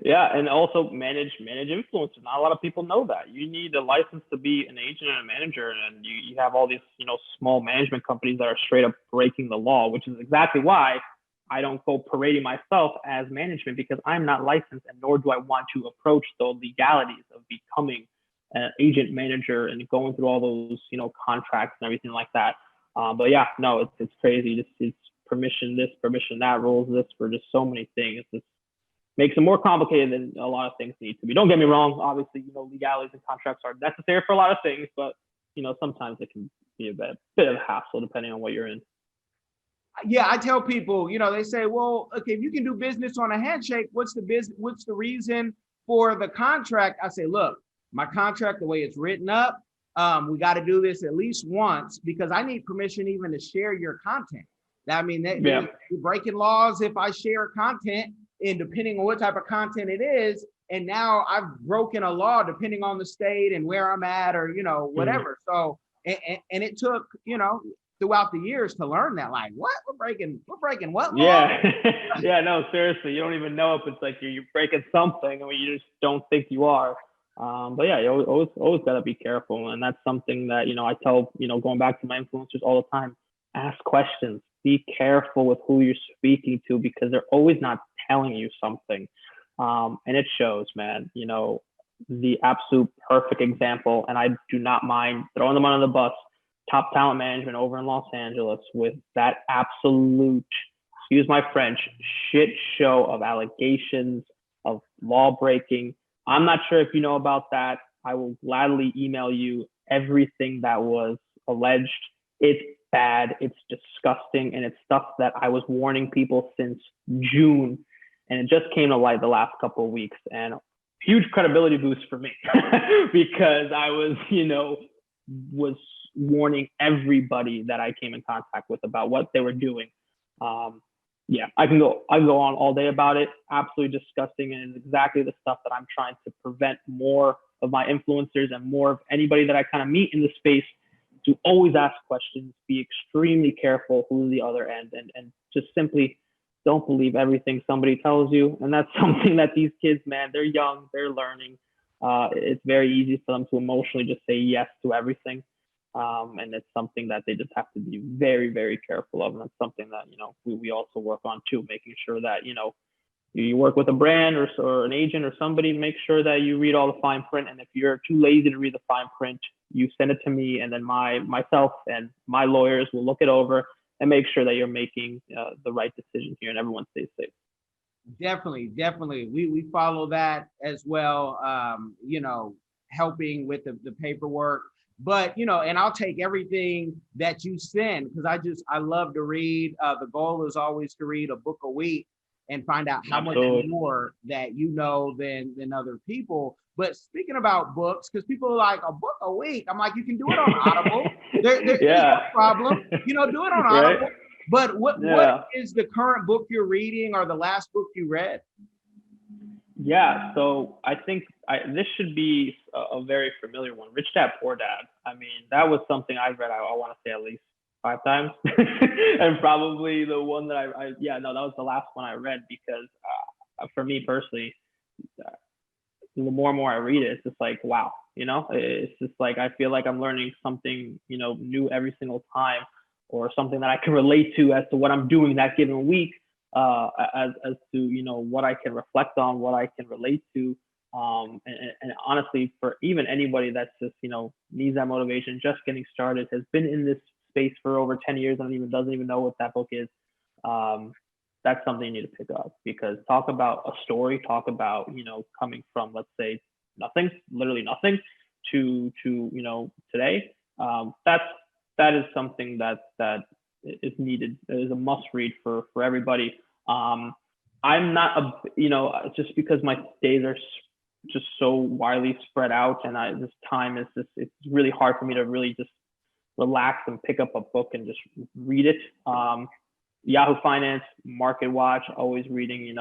and also manage influencers. Not a lot of people know that. You need a license to be an agent and a manager, and you have all these small management companies that are straight up breaking the law, which is exactly why I don't go parading myself as management, because I'm not licensed, and nor do I want to approach the legalities of becoming an agent manager and going through all those, contracts and everything like that. But yeah, no, it's crazy. It's permission this, permission that, rules this for just so many things. It makes it more complicated than a lot of things need to be. Don't get me wrong. Obviously, legalities and contracts are necessary for a lot of things, but sometimes it can be a bit of a hassle depending on what you're in. Yeah, I tell people, they say, well, okay, if you can do business on a handshake, what's the reason for the contract? I say, look, my contract, the way it's written up, we got to do this at least once because I need permission even to share your content. You're breaking laws if I share content, and depending on what type of content it is. And now I've broken a law depending on the state and where I'm at or, whatever. So, and it took, throughout the years to learn that, like, what we're breaking what law? Yeah, no, seriously, you don't even know if it's like you're breaking something and you just don't think you are. But yeah, you always got to be careful, and that's something that I tell going back to my influencers all the time: ask questions, be careful with who you're speaking to because they're always not telling you something, and it shows, man. The absolute perfect example, and I do not mind throwing them under the bus. Top talent management over in Los Angeles with that absolute, excuse my French, shit show of allegations of law breaking. I'm not sure if you know about that. I will gladly email you everything that was alleged. It's bad. It's disgusting. And it's stuff that I was warning people since June. And it just came to light the last couple of weeks. And huge credibility boost for me because I was warning everybody that I came in contact with about what they were doing. Yeah, I can go on all day about it. Absolutely disgusting, and it's exactly the stuff that I'm trying to prevent more of my influencers and more of anybody that I kind of meet in the space to always ask questions, be extremely careful who's the other end, and just simply don't believe everything somebody tells you. And that's something that these kids, man, they're young, they're learning. It's very easy for them to emotionally just say yes to everything. And it's something that they just have to be very, very careful of. And it's something that, we also work on too, making sure that, you work with a brand or an agent or somebody, make sure that you read all the fine print. And if you're too lazy to read the fine print, you send it to me, and then myself and my lawyers will look it over and make sure that you're making the right decision here and everyone stays safe. Definitely. We follow that as well, helping with the paperwork. But, and I'll take everything that you send because I love to read. The goal is always to read a book a week. and find out how much Absolutely. more that you know than other people. But speaking about books, because people are like, a book a week. I'm like, you can do it on Audible. There's no Yeah. problem. You know, do it on Right? Audible. But what Yeah. is the current book you're reading or the last book you read? Yeah, so I think this should be a very familiar one. Rich Dad Poor Dad. I mean, that was something I read. I want to say at least 5 times, and probably the one that yeah, no, that was the last one I read because for me personally, uh, the more and more I read it, it's just like wow, it's just like I feel like I'm learning something new every single time, or something that I can relate to as to what I'm doing that given week, as to what I can reflect on, what I can relate to, and honestly, for even anybody that's just needs that motivation, just getting started, has been in this space for over 10 years and even doesn't even know what that book is. Um, that's something you need to pick up, because talk about a story, talk about coming from, let's say, nothing, literally nothing, to today. That is something that is needed. It is a must read for everybody. I'm not just because my days are just so widely spread out, and this time is just, it's really hard for me to really just relax and pick up a book and just read it. Yahoo Finance, Market Watch, always reading,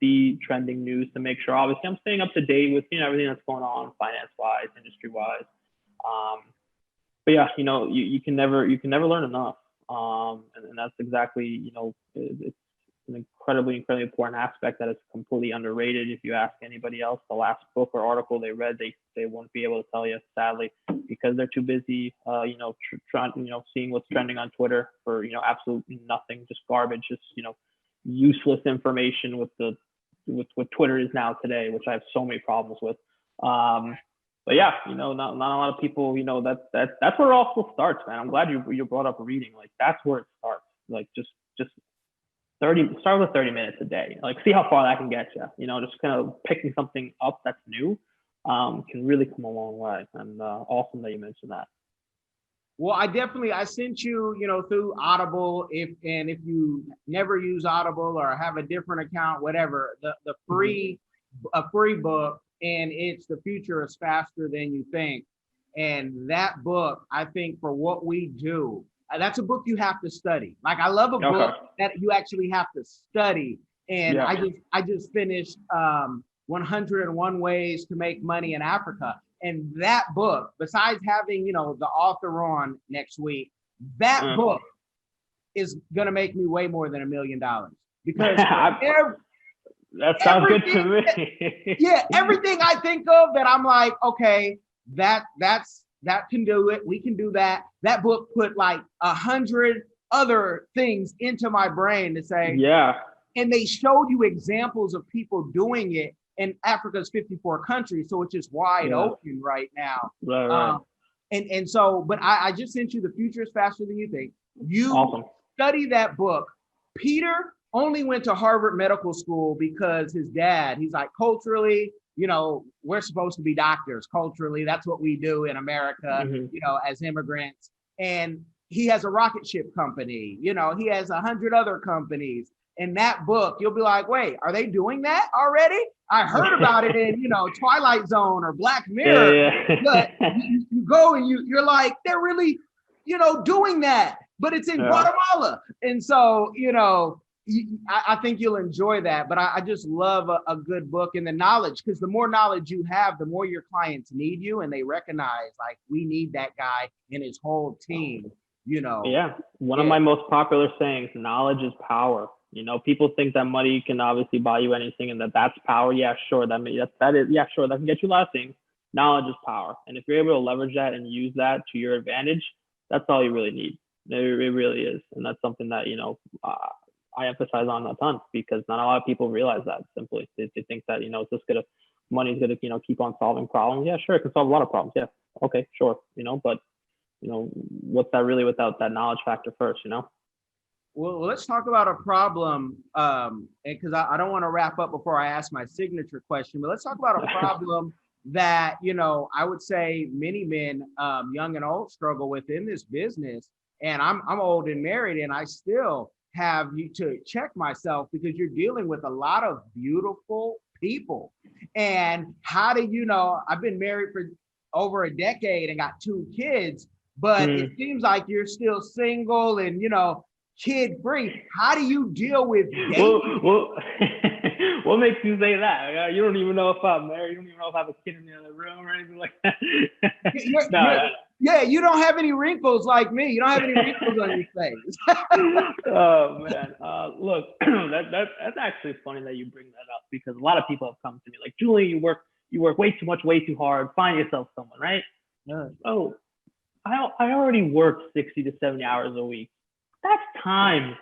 the trending news to make sure, obviously, I'm staying up to date with, everything that's going on finance wise, industry wise. But yeah, you can never learn enough. And that's exactly, it's an incredibly important aspect that is completely underrated. If you ask anybody else, the last book or article they read, they won't be able to tell you, sadly, because they're too busy, trying, seeing what's trending on Twitter for, absolutely nothing, just garbage, just, useless information with what Twitter is now today, which I have so many problems with. But yeah, not a lot of people, that's where it all starts, man. I'm glad you brought up reading. Like, that's where it starts. Like, just start with 30 minutes a day. Like, see how far that can get you. Just kind of picking something up that's new can really come a long way. And awesome that you mentioned that. Well, I sent you, through Audible. If you never use Audible or have a different account, whatever, the free a free book, and it's The Future is Faster Than You Think. And that book, I think, for what we do, that's a book you have to study. Like, I love a book that you actually have to study. And yeah. I just finished 101 Ways to Make Money in Africa. And that book, besides having, the author on next week, that book is going to make me way more than $1 million, because that sounds good to me. Yeah, everything I think of that I'm like, okay, that can do it. We can do that. That book put like 100 other things into my brain to say, yeah. And they showed you examples of people doing it in Africa's 54 countries. So it's just wide open right now. Right. And so, but I just sent you The Future is Faster Than You Think. You study that book. Peter only went to Harvard Medical School because his dad, he's like, culturally, we're supposed to be doctors. Culturally, that's what we do in America, as immigrants. And he has a rocket ship company. He has 100 other companies. In that book, you'll be like, wait, are they doing that already? I heard about it in, Twilight Zone or Black Mirror. Yeah. But you go and you're like, they're really, doing that, but it's in Guatemala. And so, I think you'll enjoy that. But I just love a good book, and the knowledge, because the more knowledge you have, the more your clients need you, and they recognize, like, we need that guy and his whole team, Yeah. One of my most popular sayings, knowledge is power. People think that money can obviously buy you anything and that's power. Yeah, sure. That is, yeah, sure. That can get you a lot of things. Knowledge is power. And if you're able to leverage that and use that to your advantage, that's all you really need. It really is. And that's something that, I emphasize on a ton, because not a lot of people realize that. Simply, they think that, it's just money's gonna, keep on solving problems. Yeah, sure. It can solve a lot of problems. Yeah. Okay, sure. But, what's that really without that knowledge factor first, Well, let's talk about a problem, because I don't want to wrap up before I ask my signature question, but let's talk about a problem that, I would say many men, young and old, struggle with in this business. And I'm old and married, and I still, have you to check myself because you're dealing with a lot of beautiful people. And how do you know, I've been married for over a decade and got 2 kids, but it seems like you're still single and, kid free. How do you deal with dating? Well, what makes you say that? You don't even know if I'm married. You don't even know if I have a kid in the other room or anything like that. No. Yeah, you don't have any wrinkles like me. You don't have any wrinkles on your face. Oh man, look, that's actually funny that you bring that up because a lot of people have come to me like, Julian, you work way too much, way too hard. Find yourself someone, right? Oh, I already work 60 to 70 hours a week. That's time.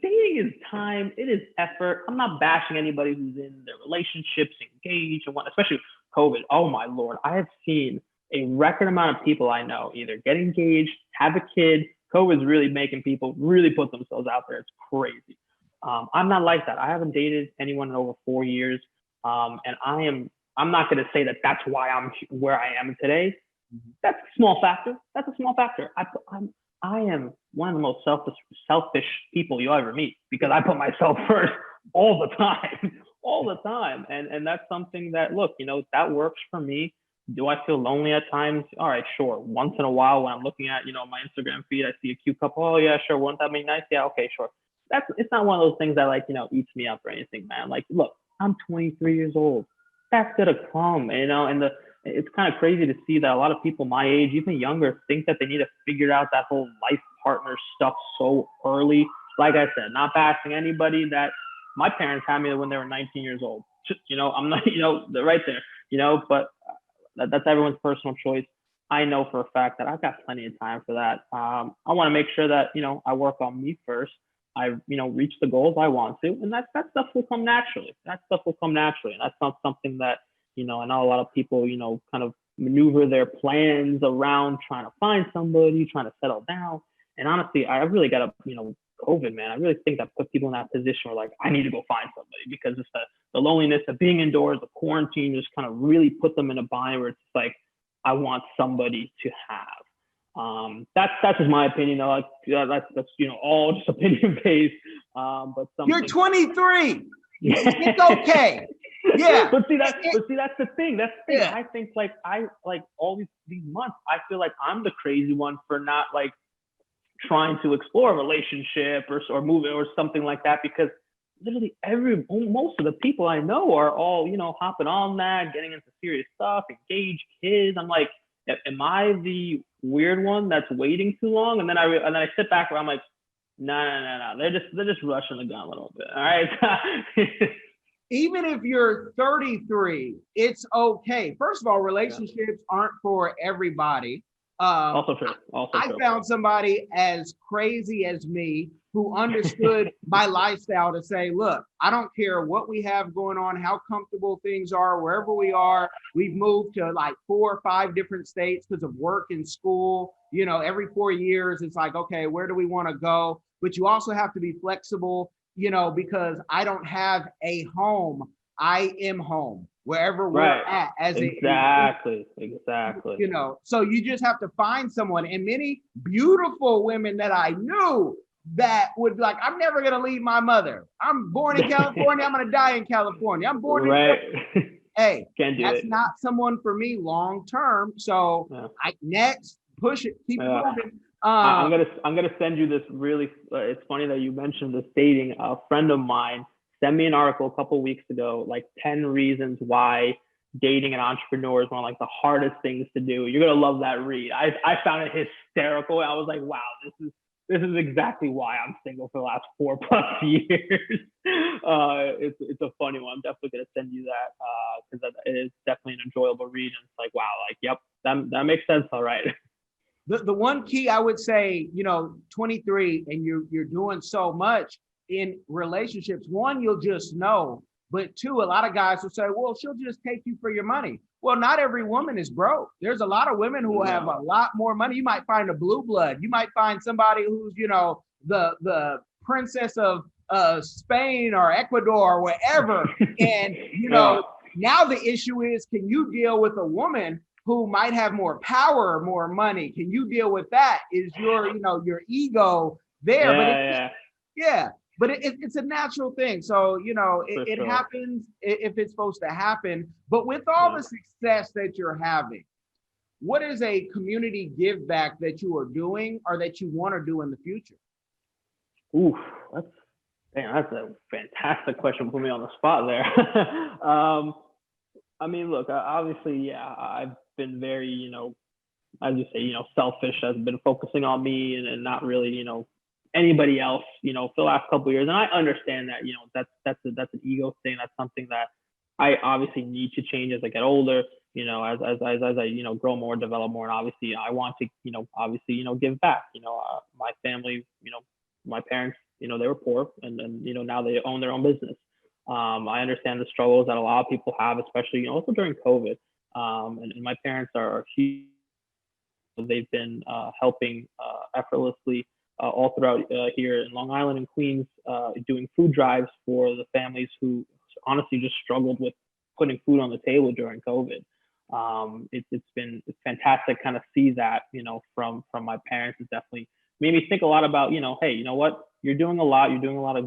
Dating is time. It is effort. I'm not bashing anybody who's in their relationships, engaged, and what, especially COVID. Oh my Lord, I have seen a record amount of people I know either get engaged, have a kid. COVID is really making people really put themselves out there. It's crazy. I'm not like that. I haven't dated anyone in over 4 years, and I'm not going to say that that's why I'm where I am today. That's a small factor. That's a small factor. I am one of the most selfish people you'll ever meet because I put myself first all the time, and that's something that, look, that works for me. Do I feel lonely at times? All right, sure. Once in a while, when I'm looking at my Instagram feed, I see a cute couple. Oh yeah, sure. Won't that be nice? Yeah, okay, sure. It's not one of those things that eats me up or anything, man. Like, look, I'm 23 years old. That's gonna come, and it's kind of crazy to see that a lot of people my age, even younger, think that they need to figure out that whole life partner stuff so early. Like I said, not bashing anybody that my parents had me when they were 19 years old. I'm not, they're right there, but that's everyone's personal choice. I know for a fact that I've got plenty of time for that. I want to make sure that, I work on me first. I, reach the goals I want to, and that stuff will come naturally. And that's not something that, I know a lot of people, kind of maneuver their plans around trying to find somebody, trying to settle down. And honestly, I really got COVID, man. I really think that put people in that position where I need to go find somebody because it's the loneliness of being indoors, the quarantine just kind of really put them in a bind where it's like, I want somebody to have. That's just my opinion. That's all just opinion based. But you're 23. It's okay. Yeah. But see, that's the thing. Yeah. I think all these months, I feel like I'm the crazy one for not trying to explore a relationship or move it or something like that, because literally most of the people I know are all, hopping on that, getting into serious stuff, engaged, kids. I'm like, am I the weird one that's waiting too long? And then I sit back where I'm like, no. They're just rushing the gun a little bit. All right. Even if you're 33, it's okay. First of all, relationships aren't for everybody. Also true. I found somebody as crazy as me who understood my lifestyle to say, look, I don't care what we have going on, how comfortable things are, wherever we are. We've moved to 4 or 5 different states because of work and school. Every 4 years, it's like, okay, where do we want to go? But you also have to be flexible, because I don't have a home. I am home wherever we're at exactly. So you just have to find someone. And many beautiful women that I knew that would be like, I'm never going to leave my mother. I'm born in California. I'm going to die in California. I'm born in Hey, that's not someone for me long term. So next, push it, keep moving. I'm gonna send you this really. It's funny that you mentioned this dating. A friend of mine sent me an article a couple of weeks ago, 10 reasons why dating an entrepreneur is one of the hardest things to do. You're gonna love that read. I found it hysterical. I was like, wow, this is exactly why I'm single for the last 4+ years. It's a funny one. I'm definitely gonna send you that because it is definitely an enjoyable read. And it's wow, yep, that makes sense. All right. The one key I would say, 23 and you're doing so much in relationships. One, you'll just know, but 2, a lot of guys will say, well, she'll just take you for your money. Well, not every woman is broke. There's a lot of women who have a lot more money. You might find a blue blood. You might find somebody who's, the princess of Spain or Ecuador or wherever. And, now the issue is, can you deal with a woman who might have more power, more money? Can you deal with that? Is your ego there? Yeah, but it's a natural thing. So, For it sure. happens if it's supposed to happen. But with all Yeah. the success that you're having, what is a community give back that you are doing or that you want to do in the future? Ooh, that's that's a fantastic question. Put me on the spot there. I mean, look, obviously, yeah, I've been very, as you say, selfish. Has been focusing on me and not really, anybody else, for the last couple of years. And I understand that, that's an ego thing. That's something that I obviously need to change as I get older. As I, grow more, develop more, and obviously I want to, obviously, give back. My family, my parents, they were poor, and now they own their own business. I understand the struggles that a lot of people have, especially, also during COVID. And my parents are huge. They've been helping effortlessly all throughout here in Long Island and Queens, doing food drives for the families who honestly just struggled with putting food on the table during COVID. It's fantastic kind of see that, from my parents. It definitely made me think a lot about, hey, you know what, you're doing a lot, of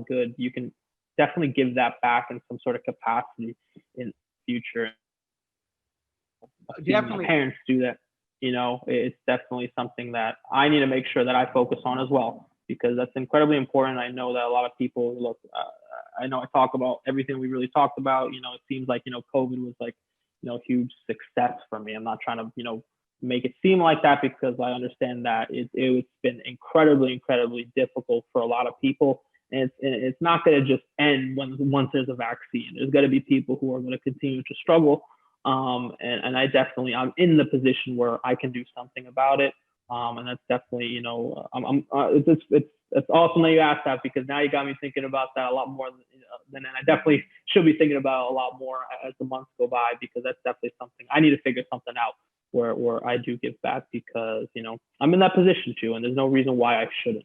good. You can definitely give that back in some sort of capacity in the future. Seeing my Definitely. parents do that, it's definitely something that I need to make sure that I focus on as well, because that's incredibly important. I know that a lot of people look, I know I talk about everything we really talked about. It seems like, COVID was like, a huge success for me. I'm not trying to, make it seem like that, because I understand that it's been incredibly difficult for a lot of people. And it's not going to just end once there's a vaccine. There's going to be people who are going to continue to struggle. And I'm in the position where I can do something about it. And that's definitely, it's awesome that you asked that, because now you got me thinking about that a lot more than I definitely should be thinking about a lot more as the months go by, because that's definitely something I need to figure something out where I do give back, because, I'm in that position too, and there's no reason why I shouldn't.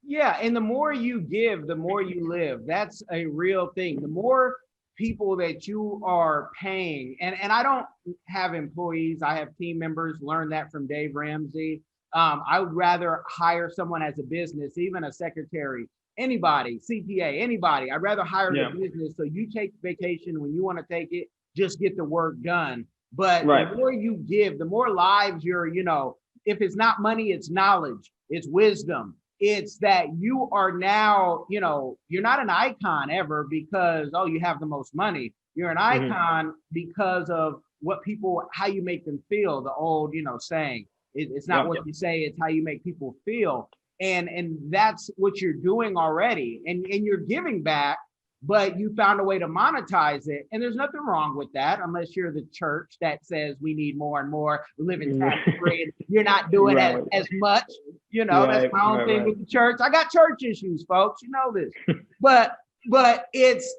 Yeah, and the more you give, the more you live. That's a real thing. The more people that you are paying, and I don't have employees, I have team members, learned that from Dave Ramsey. I would rather hire someone as a business, even a secretary, anybody, CPA, anybody. I'd rather hire the business, so you take vacation when you want to take it, just get the work done. But Right. the more you give, the more lives if it's not money, it's knowledge, it's wisdom. It's that you are now, you're not an icon ever because, oh, you have the most money. You're an icon because of how you make them feel. The old, saying, it's not what you say, it's how you make people feel. And that's what you're doing already. And you're giving back, but you found a way to monetize it. And there's nothing wrong with that, unless you're the church that says we need more and more, we live in tax free, you're not doing as much. That's my own thing with the church. I got church issues, folks. You know this. but it's,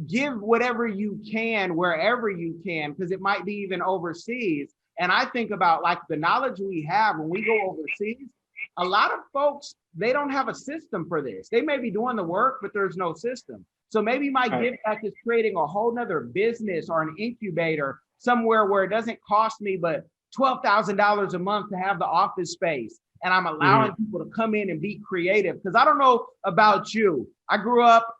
give whatever you can wherever you can, because it might be even overseas. And I think about like the knowledge we have when we go overseas. A lot of folks, they don't have a system for this. They may be doing the work, but there's no system. So maybe my give back is creating a whole nother business or an incubator somewhere where it doesn't cost me but $12,000 a month to have the office space. And I'm allowing people to come in and be creative. Because I don't know about you. I grew up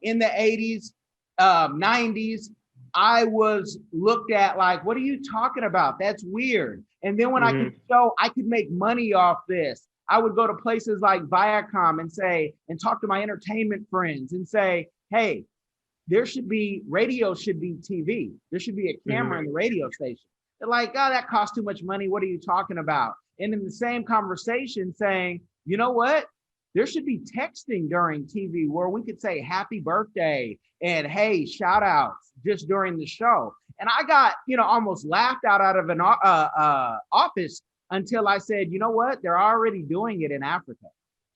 in the 80s, 90s. I was looked at like, what are you talking about? That's weird. And then when I could show I could make money off this, I would go to places like Viacom and talk to my entertainment friends and say, hey, radio should be TV. There should be a camera in the radio station. They're like, oh, that costs too much money. What are you talking about? And in the same conversation saying, you know what? There should be texting during TV where we could say happy birthday and hey, shout outs just during the show. And I got, almost laughed out of an office until I said, you know what? They're already doing it in Africa.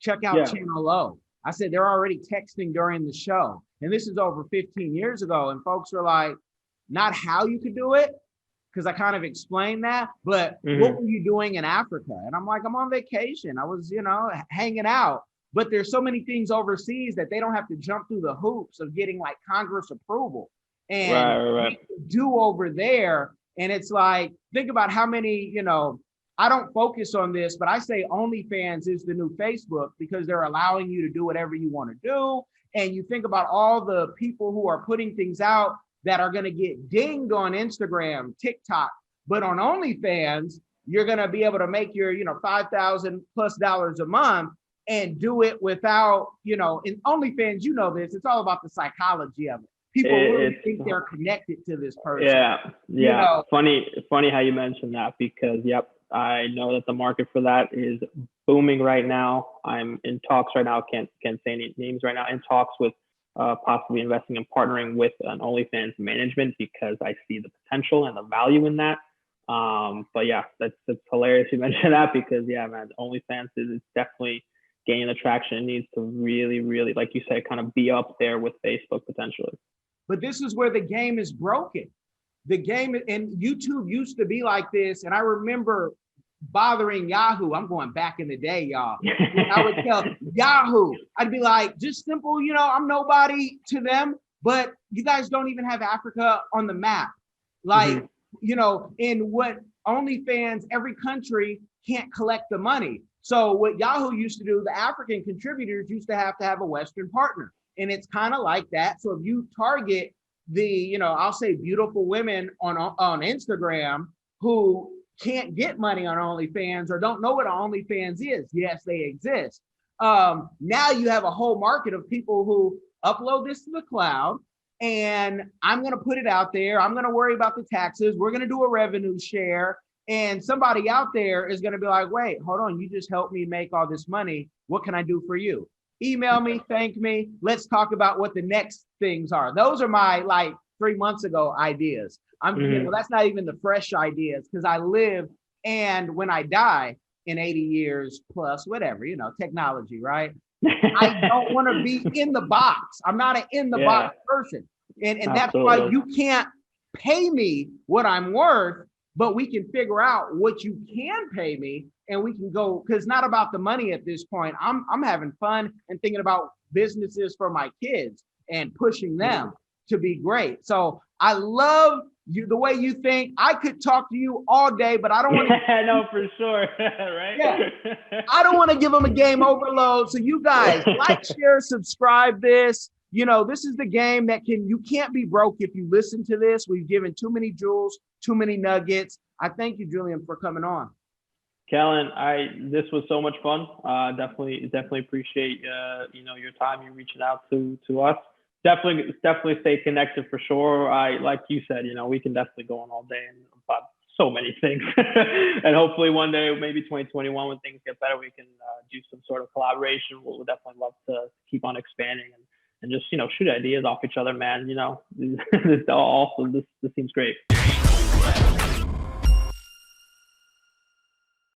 Check out Channel O. I said, they're already texting during the show. And this is over 15 years ago. And folks were like, not how you could do it, because I kind of explained that, but what were you doing in Africa? And I'm like, I'm on vacation. I was, hanging out. But there's so many things overseas that they don't have to jump through the hoops of getting like Congress approval. And do over there. And it's like, think about how many, I don't focus on this, but I say OnlyFans is the new Facebook because they're allowing you to do whatever you want to do. And you think about all the people who are putting things out that are going to get dinged on Instagram, TikTok, but on OnlyFans, you're going to be able to make your, $5,000+ a month and do it without, in OnlyFans, this, it's all about the psychology of it. People really think they're connected to this person. Yeah. Funny how you mentioned that because, I know that the market for that is booming right now. I'm in talks right now. Can't say any names right now. In talks with possibly investing and partnering with an OnlyFans management because I see the potential and the value in that. But yeah, that's hilarious you mentioned that because man, OnlyFans is definitely gaining the traction. It needs to really, really, like you said, kind of be up there with Facebook potentially. But this is where the game is broken. The game, and YouTube used to be like this. And I remember bothering Yahoo. I'm going back in the day, y'all. I would tell Yahoo, I'd be like, just simple, I'm nobody to them, but you guys don't even have Africa on the map. Like, in what OnlyFans, every country can't collect the money. So what Yahoo used to do, the African contributors used to have a Western partner. And it's kind of like that. So if you target the, I'll say beautiful women on Instagram who can't get money on OnlyFans or don't know what OnlyFans is. Yes, they exist. Now you have a whole market of people who upload this to the cloud and I'm going to put it out there. I'm going to worry about the taxes. We're going to do a revenue share. And somebody out there is going to be like, wait, hold on. You just helped me make all this money. What can I do for you? Email me, thank me. Let's talk about what the next things are. Those are my 3 months ago ideas. That's not even the fresh ideas because I live and when I die in 80 years plus, whatever, technology, right? I don't want to be in the box. I'm not an in the box person. And that's why you can't pay me what I'm worth, but we can figure out what you can pay me and we can go, because it's not about the money at this point. I'm having fun and thinking about businesses for my kids and pushing them to be great. So I love you, the way you think. I could talk to you all day, but I don't want to. I know for sure, right? Yeah. I don't want to give them a game overload. So you guys like, share, subscribe this. This is the game that you can't be broke if you listen to this. We've given too many jewels, too many nuggets. I thank you, Julian, for coming on. Kellen, this was so much fun. Definitely appreciate your time. You reaching out to us. Definitely stay connected for sure. Like you said, we can definitely go on all day and about so many things. And hopefully one day, maybe 2021, when things get better, we can do some sort of collaboration. We'll definitely love to keep on expanding and just shoot ideas off each other, man. This seems great.